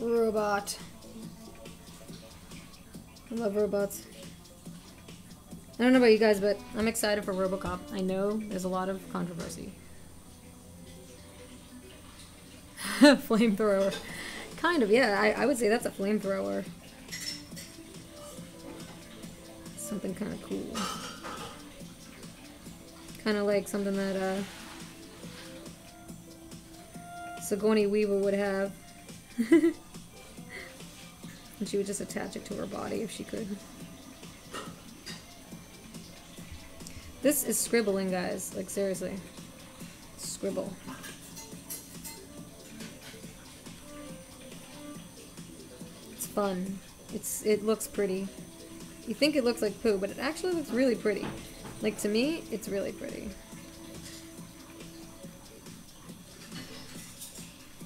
Robot. I love robots. I don't know about you guys, but I'm excited for RoboCop. I know there's a lot of controversy. Flamethrower. Kind of, yeah. I would say that's a flamethrower. Something kind of cool. Kind of like something that Sigourney Weaver would have. And she would just attach it to her body if she could. This is scribbling, guys. Like, seriously. Scribble. It's fun. It looks pretty. You think it looks like poo, but it actually looks really pretty. Like, to me, it's really pretty.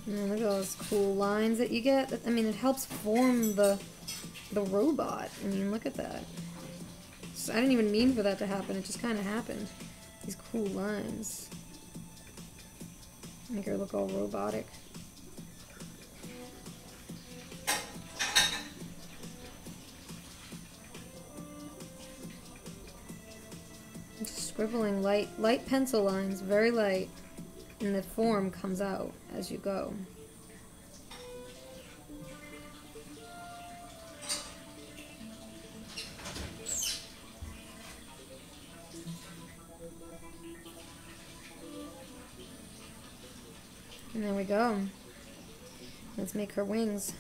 And look at all those cool lines that you get. I mean, it helps form the robot. I mean, look at that. I didn't even mean for that to happen, it just kind of happened. These cool lines. Make her look all robotic. Just scribbling light pencil lines, very light, and the form comes out as you go. And there we go. Let's make her wings.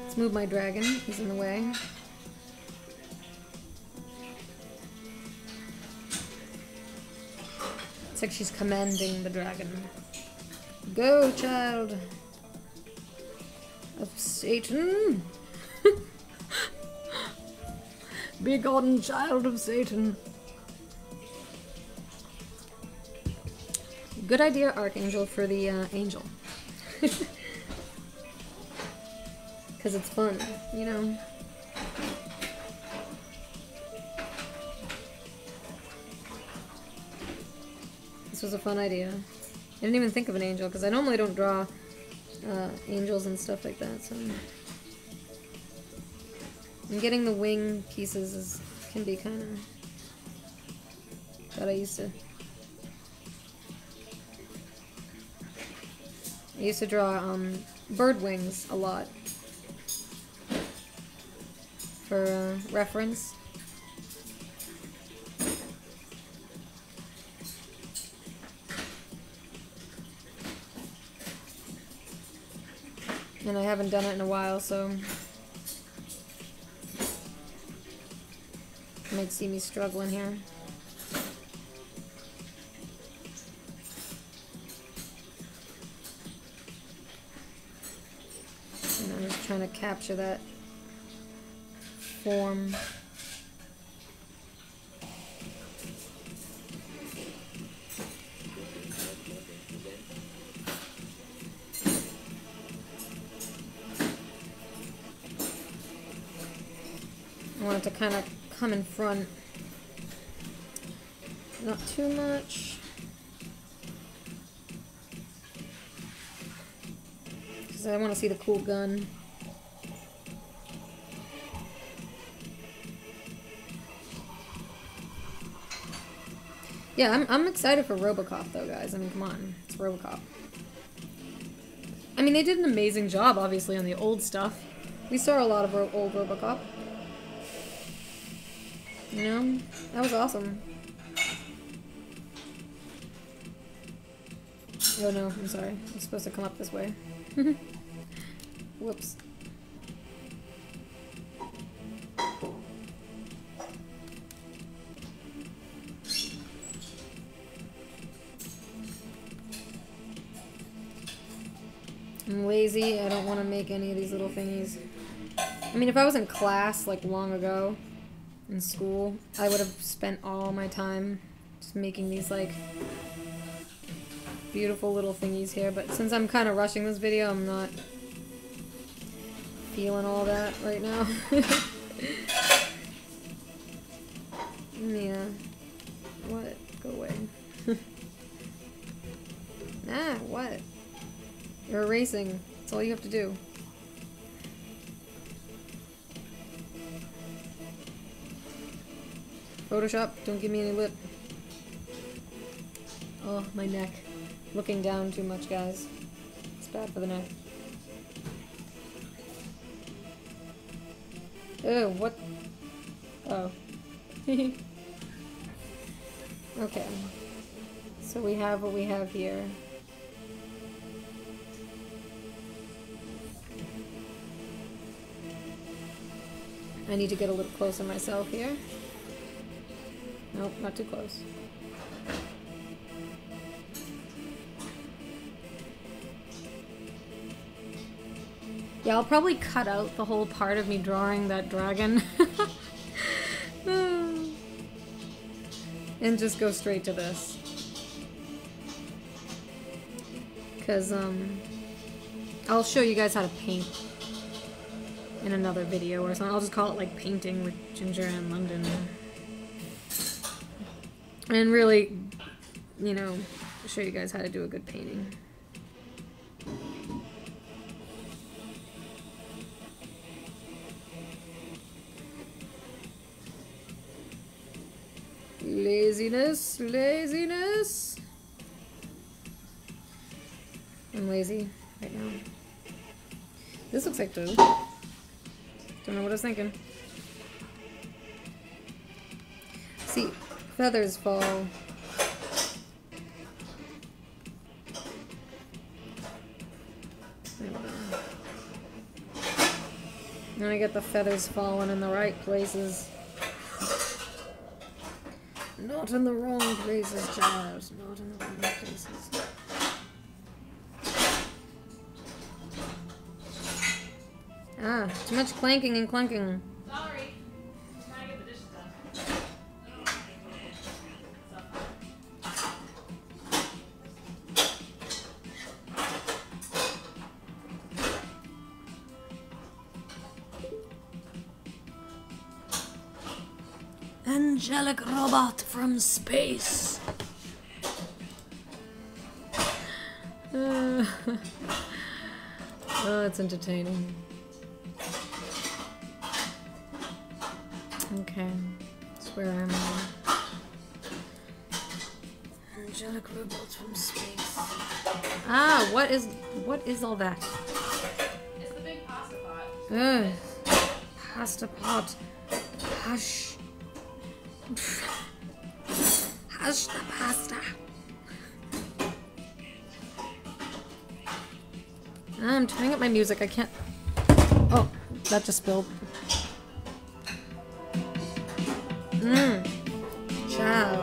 Let's move my dragon. He's in the way. It's like she's commanding the dragon. Go, child of Satan. Begone, child of Satan. Good idea, Archangel, for the angel. Because it's fun, you know? This was a fun idea. I didn't even think of an angel, because I normally don't draw angels and stuff like that, so... And getting the wing pieces can be kind of... But I used to draw bird wings a lot for reference. And I haven't done it in a while, so you might see me struggling here. And I'm just trying to capture that form. I want it to kind of come in front. Not too much. Because I want to see the cool gun. Yeah, I'm excited for RoboCop though, guys. I mean, come on. It's RoboCop. I mean, they did an amazing job, obviously, on the old stuff. We saw a lot of old RoboCop. You know? That was awesome. Oh no, I'm sorry. I'm supposed to come up this way. Whoops. I'm lazy. I don't want to make any of these little thingies. I mean, if I was in class, like, long ago, in school, I would have spent all my time just making these, like, beautiful little thingies here, but since I'm kind of rushing this video, I'm not feeling all that right now. Yeah. What? Go away. Nah, what? You're erasing. That's all you have to do. Photoshop, don't give me any lip. Oh, my neck. Looking down too much, guys. It's bad for the neck. Ew, what? Oh. Okay. So we have what we have here. I need to get a little closer myself here. Nope, not too close. Yeah, I'll probably cut out the whole part of me drawing that dragon. And just go straight to this. Because, I'll show you guys how to paint in another video or something. I'll just call it, like, Painting with GingerAnne London. And really, you know, show you guys how to do a good painting. Laziness, laziness. I'm lazy right now. This looks like poo. Don't know what I was thinking. See, feathers fall. And I get the feathers falling in the right places. Not in the wrong places, child. Not in the wrong places. Ah, too much clanking and clunking. Sorry. I'm trying to get the dishes done. Angelic robot from space. Oh, it's entertaining. Okay, that's where I'm at. Angelic robots from space. Ah, what is all that? It's the big pasta pot. Ugh. Pasta pot. Hush. Hush the pasta. I'm turning up my music. I can't. Oh, that just spilled. Ciao.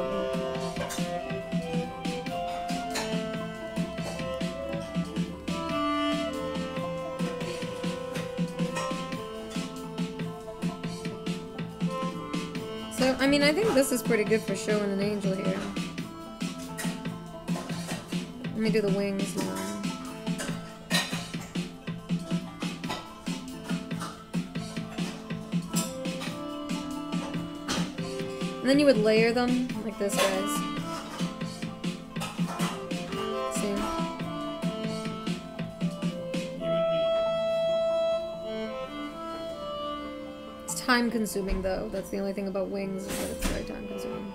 So, I mean, I think this is pretty good for showing an angel here. Let me do the wings now. And then you would layer them like this, guys. See? It's time consuming though. That's the only thing about wings, is that it's very time consuming.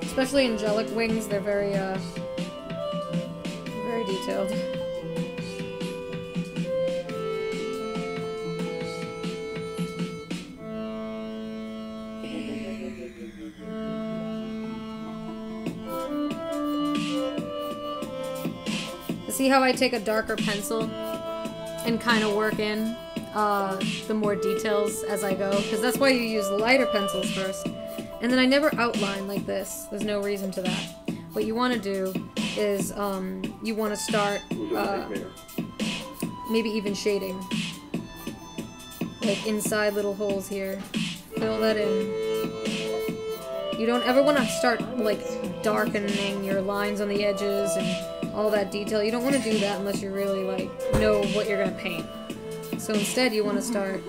Especially angelic wings, they're very detailed. See how I take a darker pencil and kind of work in the more details as I go? Because that's why you use lighter pencils first. And then I never outline like this. There's no reason to that. What you want to do is you want to start maybe even shading. like inside little holes here. Fill that in. You don't ever want to start like darkening your lines on the edges and all that detail. You don't want to do that unless you really like know what you're gonna paint. So instead you want to start.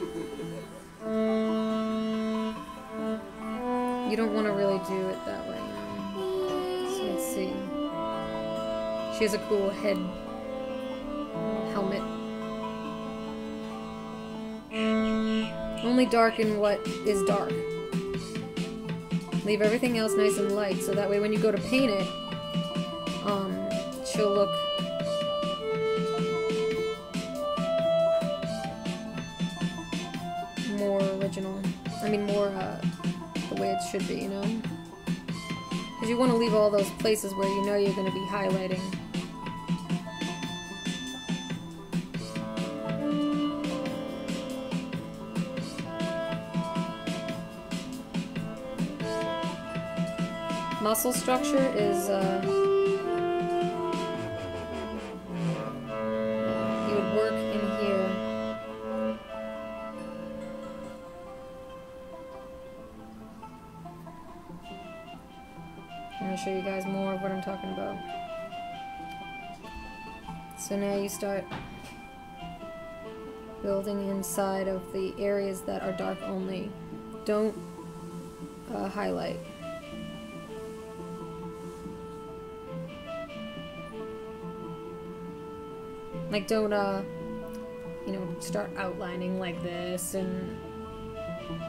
You don't want to really do it that way. So let's see. She has a cool head helmet. Only darken what is dark. Leave everything else nice and light, so that way when you go to paint it, she'll look more original. I mean, more the way it should be, you know? Because you want to leave all those places where you know you're going to be highlighting. Muscle structure is, you would work in here. I'm going to show you guys more of what I'm talking about. So now you start building inside of the areas that are dark only. Don't highlight. Like, don't, you know, start outlining like this, and,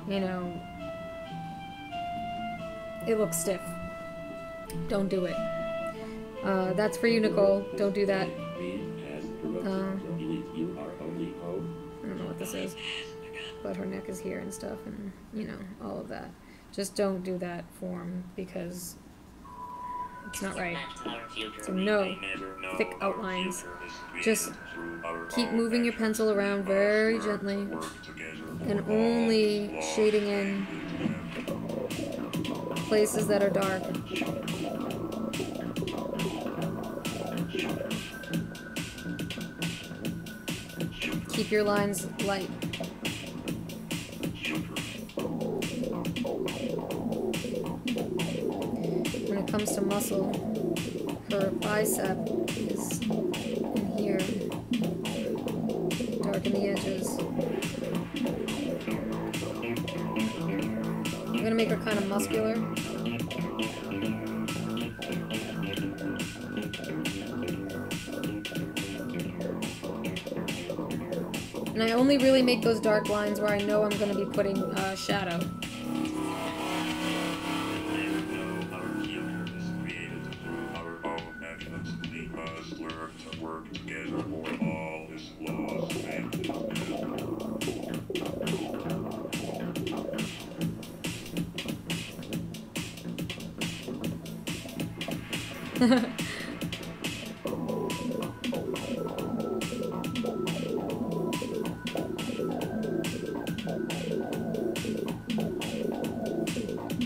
you know, it looks stiff. Don't do it. That's for you, Nicole. Don't do that. I don't know what this is, but her neck is here and stuff, and, you know, all of that. Just don't do that form, because it's not right. So no thick outlines. Just keep moving your pencil around very gently and only shading in places that are dark. Keep your lines light. When it comes to muscle, her bicep is in here. Darken the edges. I'm gonna make her kind of muscular. And I only really make those dark lines where I know I'm gonna be putting shadow.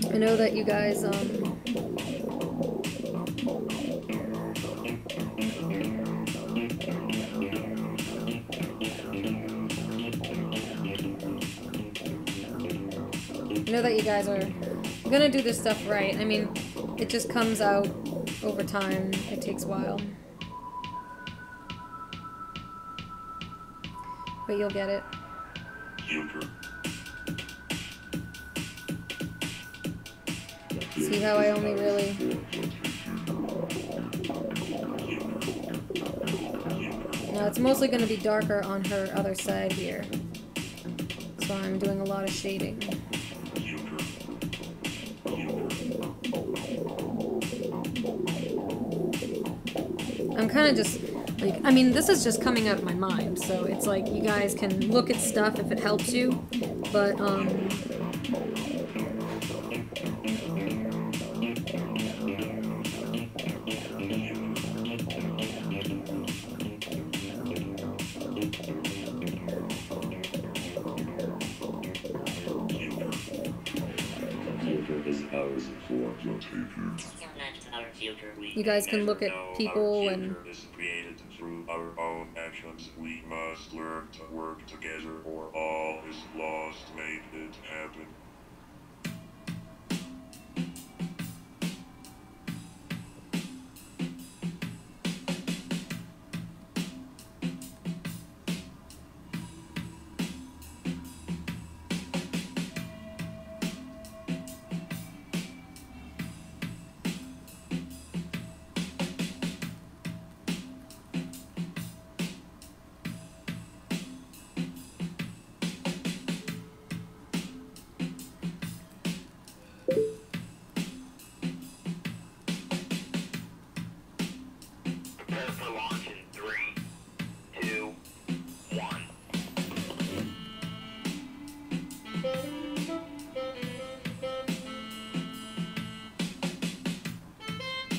I know that you guys, I know that you guys are gonna do this stuff right. I mean, it just comes out over time. It takes a while. But you'll get it. See how I only really... Now it's mostly going to be darker on her other side here. So I'm doing a lot of shading. I'm kind of just, like, I mean, this is just coming out of my mind, so it's like you guys can look at stuff if it helps you, but, You guys can look at people and created through our own actions. We must learn to work together, or all is lost. Make it happen.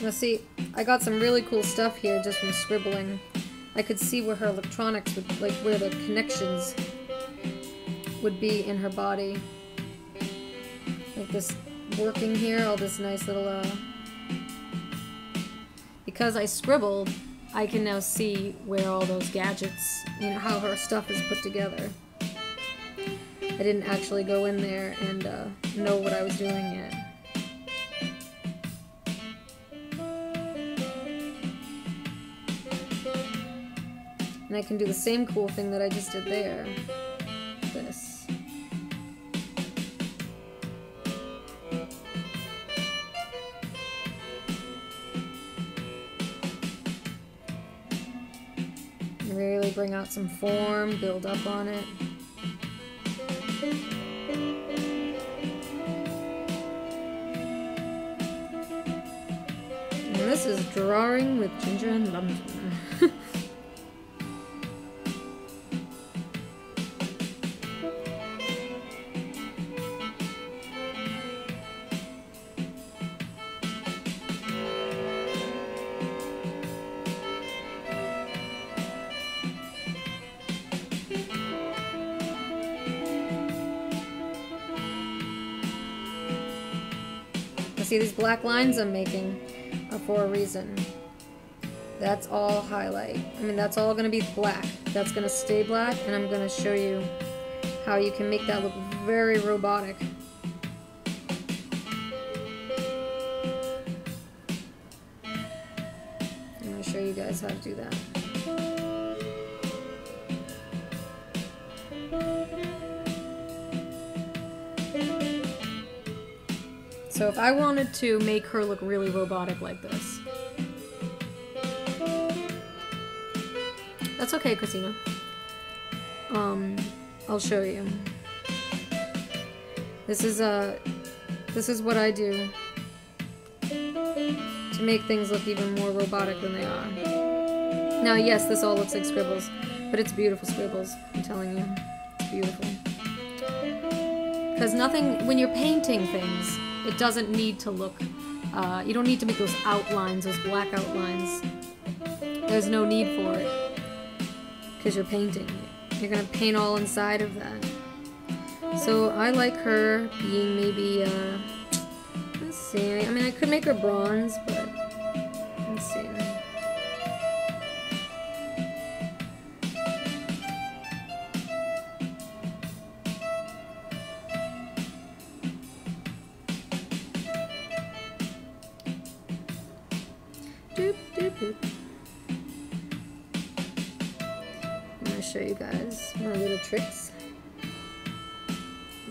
now see, I got some really cool stuff here just from scribbling. I could see where her electronics would, like where the connections would be in her body. Like this working here, all this nice little, because I scribbled, I can now see where all those gadgets, you know, how her stuff is put together. I didn't actually go in there and know what I was doing yet. And I can do the same cool thing that I just did there. This. Really bring out some form, build up on it. And this is Drawing with GingerAnne London. See, these black lines I'm making are for a reason. That's all highlight. I mean, that's all going to be black. That's going to stay black, and I'm going to show you how you can make that look very robotic. I'm going to show you guys how to do that. So if I wanted to make her look really robotic like this. That's okay, Christina. I'll show you. This is what I do to make things look even more robotic than they are. Now, yes, this all looks like Scribbles, but it's beautiful Scribbles, I'm telling you. It's beautiful. Because nothing, when you're painting things, it doesn't need to look, you don't need to make those outlines, those black outlines. There's no need for it. Because you're painting. You're going to paint all inside of that. So I like her being maybe, let's see, I mean I could make her bronze, but let's see. I'm going to show you guys my little tricks.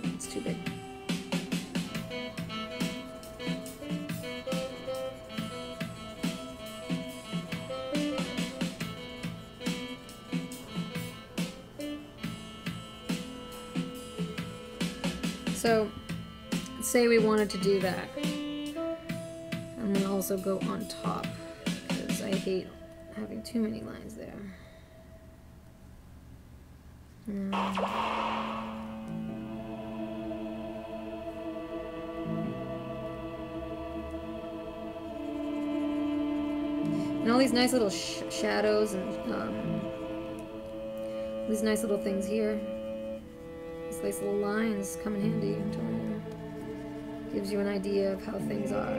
It's too big. So, say we wanted to do that. I'm going to also go on top, because I hate having too many lines there. And all these nice little shadows and these nice little things here. These nice little lines come in handy, I'm telling you. Gives you an idea of how things are.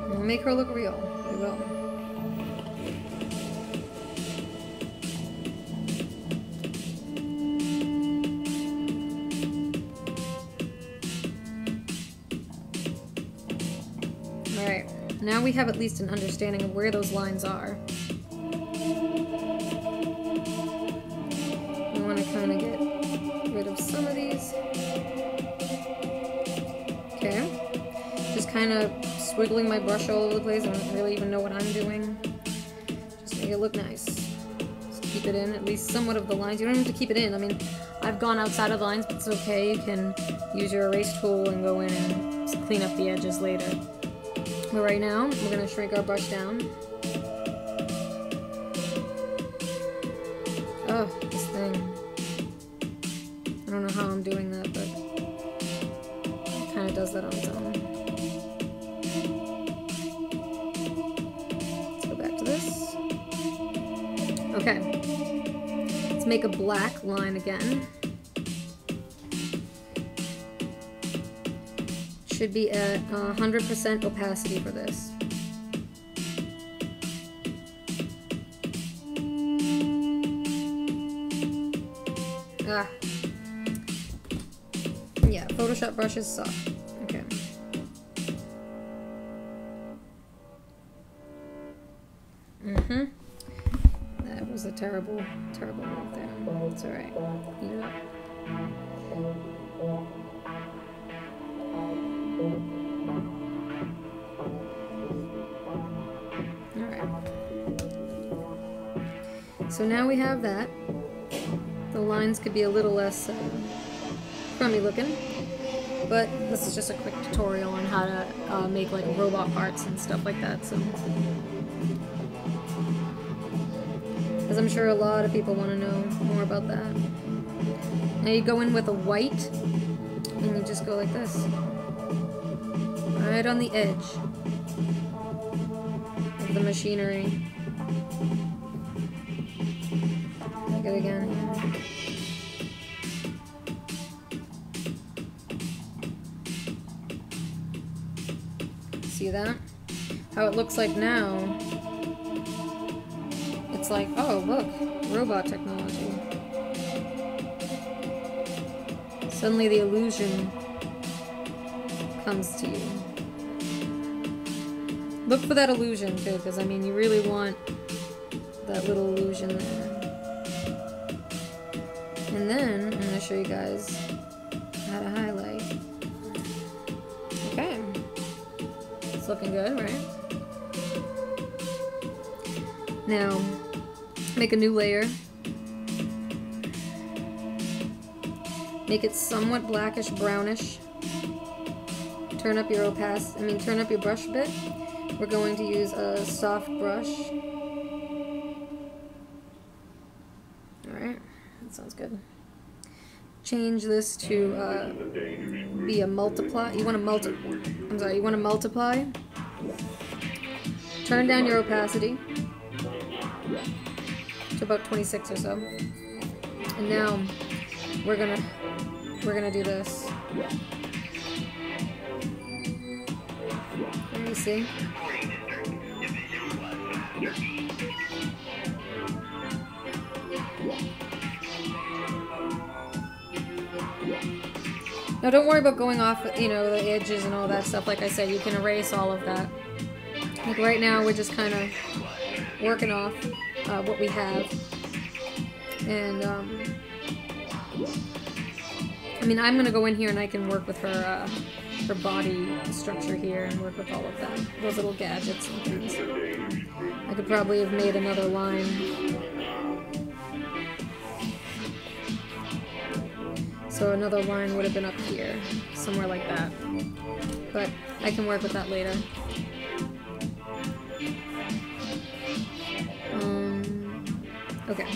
We'll make her look real. We will. Alright, now we have at least an understanding of where those lines are. We want to kind of get rid of some of these. Okay. Just kind of swiggling my brush all over the place. I don't really even know what I'm doing. Just make it look nice. Just keep it in, at least somewhat of the lines. You don't have to keep it in. I mean, I've gone outside of the lines, but it's okay. You can use your erase tool and go in and just clean up the edges later. But right now, we're going to shrink our brush down. Oh, this thing. I don't know how I'm doing that, but it kind of does that on its own. Let's go back to this. Okay. Let's make a black line again. Should be at 100% opacity for this. Yeah, Photoshop brushes suck. Okay. That was a terrible, terrible move there. It's alright. Clean it up. Alright. So now we have that. The lines could be a little less crummy looking, but this is just a quick tutorial on how to make like robot parts and stuff like that. So, because I'm sure a lot of people want to know more about that. Now you go in with a white, and you just go like this, right on the edge of the machinery. Make it again here. See that? How it looks like now. It's like, oh look, robot technology. Suddenly the illusion comes to you. Look for that illusion too, because I mean you really want that little illusion there. And then I'm going to show you guys how to highlight. Okay. It's looking good, right? Now, make a new layer. Make it somewhat blackish brownish. Turn up your turn up your brush a bit. We're going to use a soft brush. Alright, that sounds good. Change this to be a multiply. You want to multiply. Turn down your opacity to about 26 or so. And now we're gonna do this. There you see. Now don't worry about going off, the edges and all that stuff. Like I said, you can erase all of that. Like right now, we're just kind of working off what we have. And, I'm gonna go in here and I can work with her body structure here and work with all of that. Those little gadgets and things. I could probably have made another line. So another line would have been up here, somewhere like that. But I can work with that later. Okay.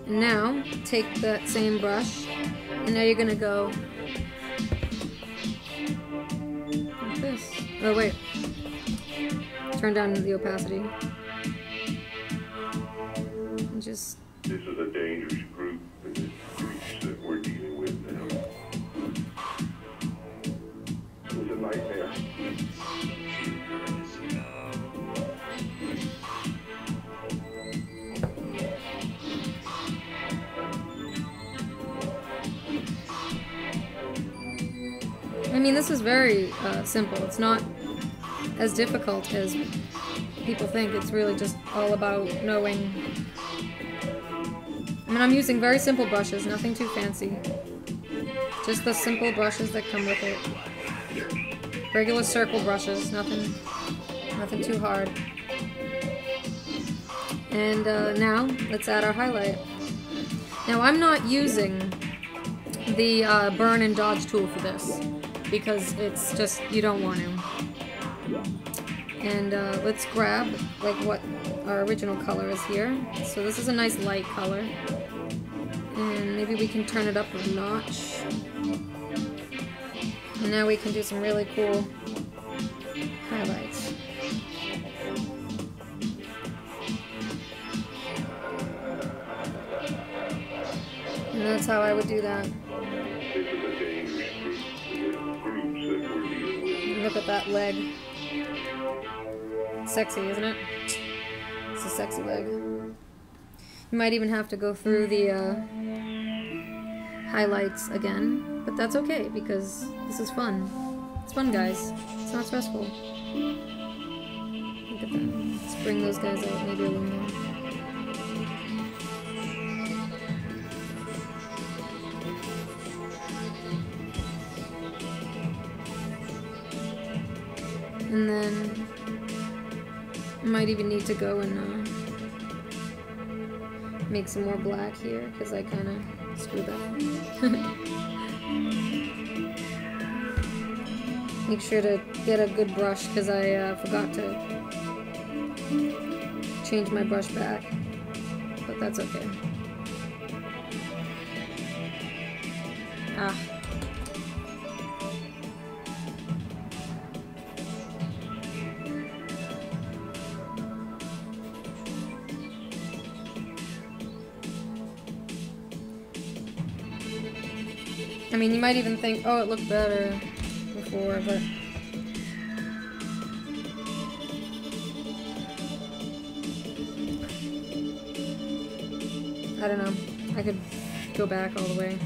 And now, take that same brush, and now you're gonna go this. Oh wait. Turn down the opacity. And just... This is a dangerous group, and it's groups that we're dealing with now. It was a nightmare. I mean, this is very simple. It's not as difficult as people think. It's really just all about knowing. I mean, I'm using very simple brushes, nothing too fancy. Just the simple brushes that come with it. Regular circle brushes, nothing too hard. And now, let's add our highlight. Now, I'm not using the burn and dodge tool for this, because it's just, you don't want to. And let's grab like what our original color is here. So this is a nice light color. And maybe we can turn it up a notch. And now we can do some really cool highlights. And that's how I would do that. Look at that leg. Sexy, isn't it? It's a sexy leg. You might even have to go through the highlights again, but that's okay because this is fun. It's fun, guys. It's not stressful. Look at that. Let's bring those guys out maybe a little more. And then I might even need to go and make some more black here because I kind of screwed up. Make sure to get a good brush because I forgot to change my brush back, but that's okay. Ah. I mean, you might even think, oh, it looked better before, but... I don't know. I could go back all the way,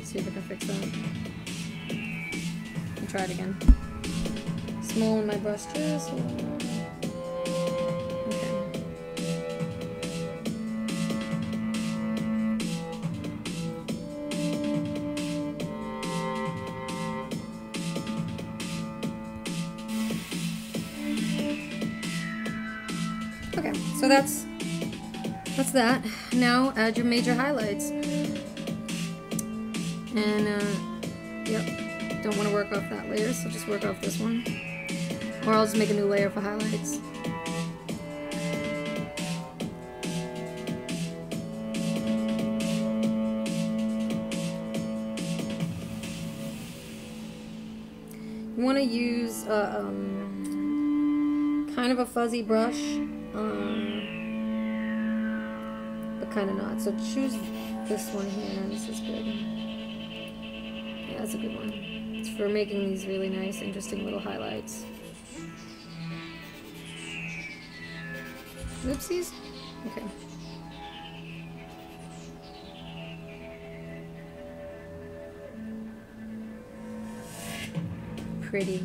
see if I can fix that. And try it again. Small in my brush just a little more. Okay, so that's that. Now add your major highlights. And yep, don't want to work off that layer, so just work off this one. Or I'll just make a new layer for highlights. You want to use kind of a fuzzy brush. But kind of not. So choose this one here. This is good. Yeah, that's a good one. It's for making these really nice, interesting little highlights. Oopsies. Okay. Pretty.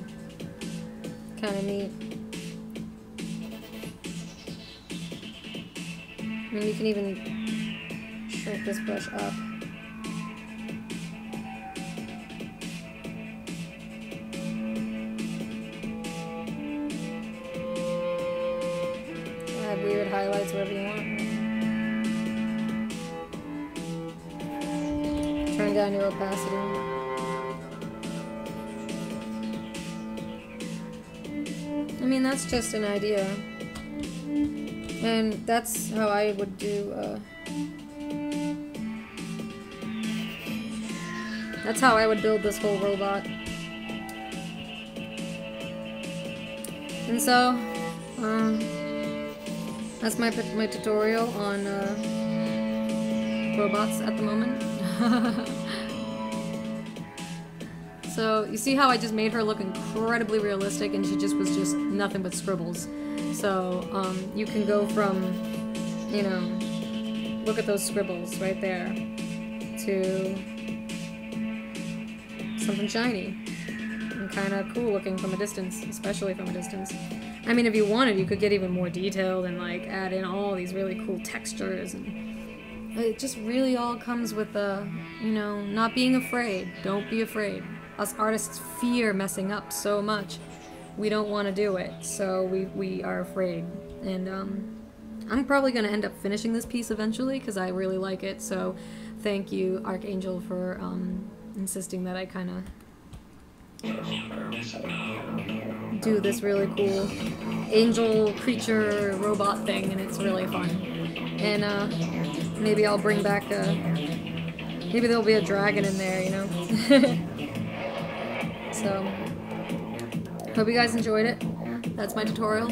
Kind of neat. I mean, you can even shrink this brush up. Add weird highlights wherever you want. Turn down your opacity. I mean, that's just an idea. And that's how I would do, that's how I would build this whole robot. And so, that's my tutorial on robots at the moment. So, you see how I just made her look incredibly realistic and she just was just nothing but scribbles. So, you can go from, you know, look at those scribbles right there, to something shiny and kind of cool looking from a distance, especially from a distance. I mean, if you wanted, you could get even more detailed and like add in all these really cool textures, and it just really all comes with the, you know, not being afraid. Don't be afraid. Us artists fear messing up so much. We don't want to do it, so we are afraid. And I'm probably going to end up finishing this piece eventually because I really like it. So thank you, Archangel, for insisting that I kind of do this really cool angel creature robot thing, and it's really fun. And maybe I'll bring back maybe there'll be a dragon in there, you know. So hope you guys enjoyed it. That's my tutorial,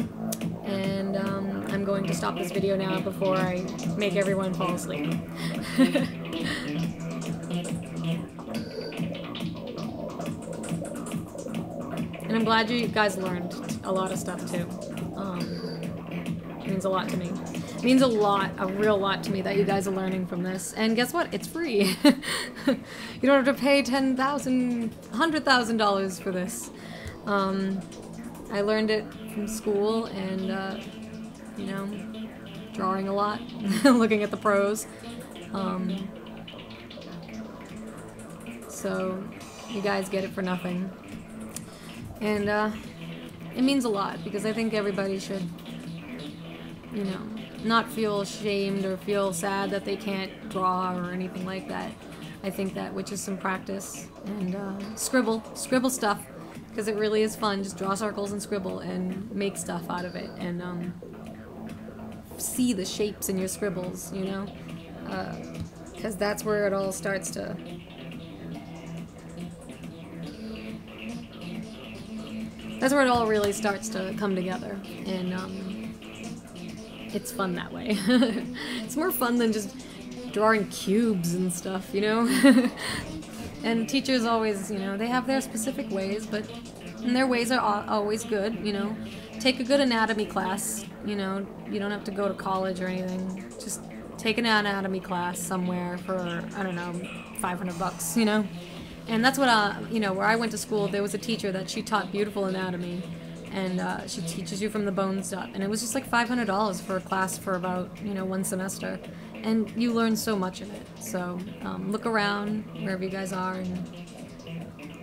and I'm going to stop this video now before I make everyone fall asleep. And I'm glad you guys learned a lot of stuff too. It means a lot to me. It means a real lot to me that you guys are learning from this. And guess what? It's free. You don't have to pay $10,000, $100,000 for this. I learned it from school and, you know, drawing a lot, looking at the pros. So you guys get it for nothing. And it means a lot because I think everybody should, you know, not feel ashamed or feel sad that they can't draw or anything like that. I think that with just some practice and scribble stuff, because it really is fun. Just draw circles and scribble and make stuff out of it, and see the shapes in your scribbles, you know, because that's where it all starts to. That's where it all really starts to come together, and it's fun that way. It's more fun than just drawing cubes and stuff, you know? And teachers always, you know, they have their specific ways, but and their ways are always good, you know? Take a good anatomy class, you know? You don't have to go to college or anything. Just take an anatomy class somewhere for, I don't know, $500, you know? And that's what, you know, where I went to school, there was a teacher that she taught beautiful anatomy, and she teaches you from the bones up, and it was just like $500 for a class for about, you know, 1 semester, and you learn so much in it. So look around wherever you guys are and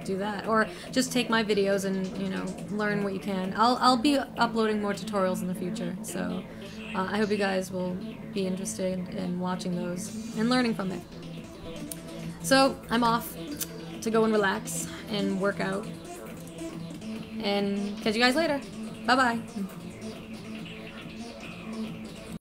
do that, or just take my videos and, you know, learn what you can. I'll be uploading more tutorials in the future, so I hope you guys will be interested in watching those and learning from it. So I'm off to go and relax and work out, and catch you guys later. Bye bye.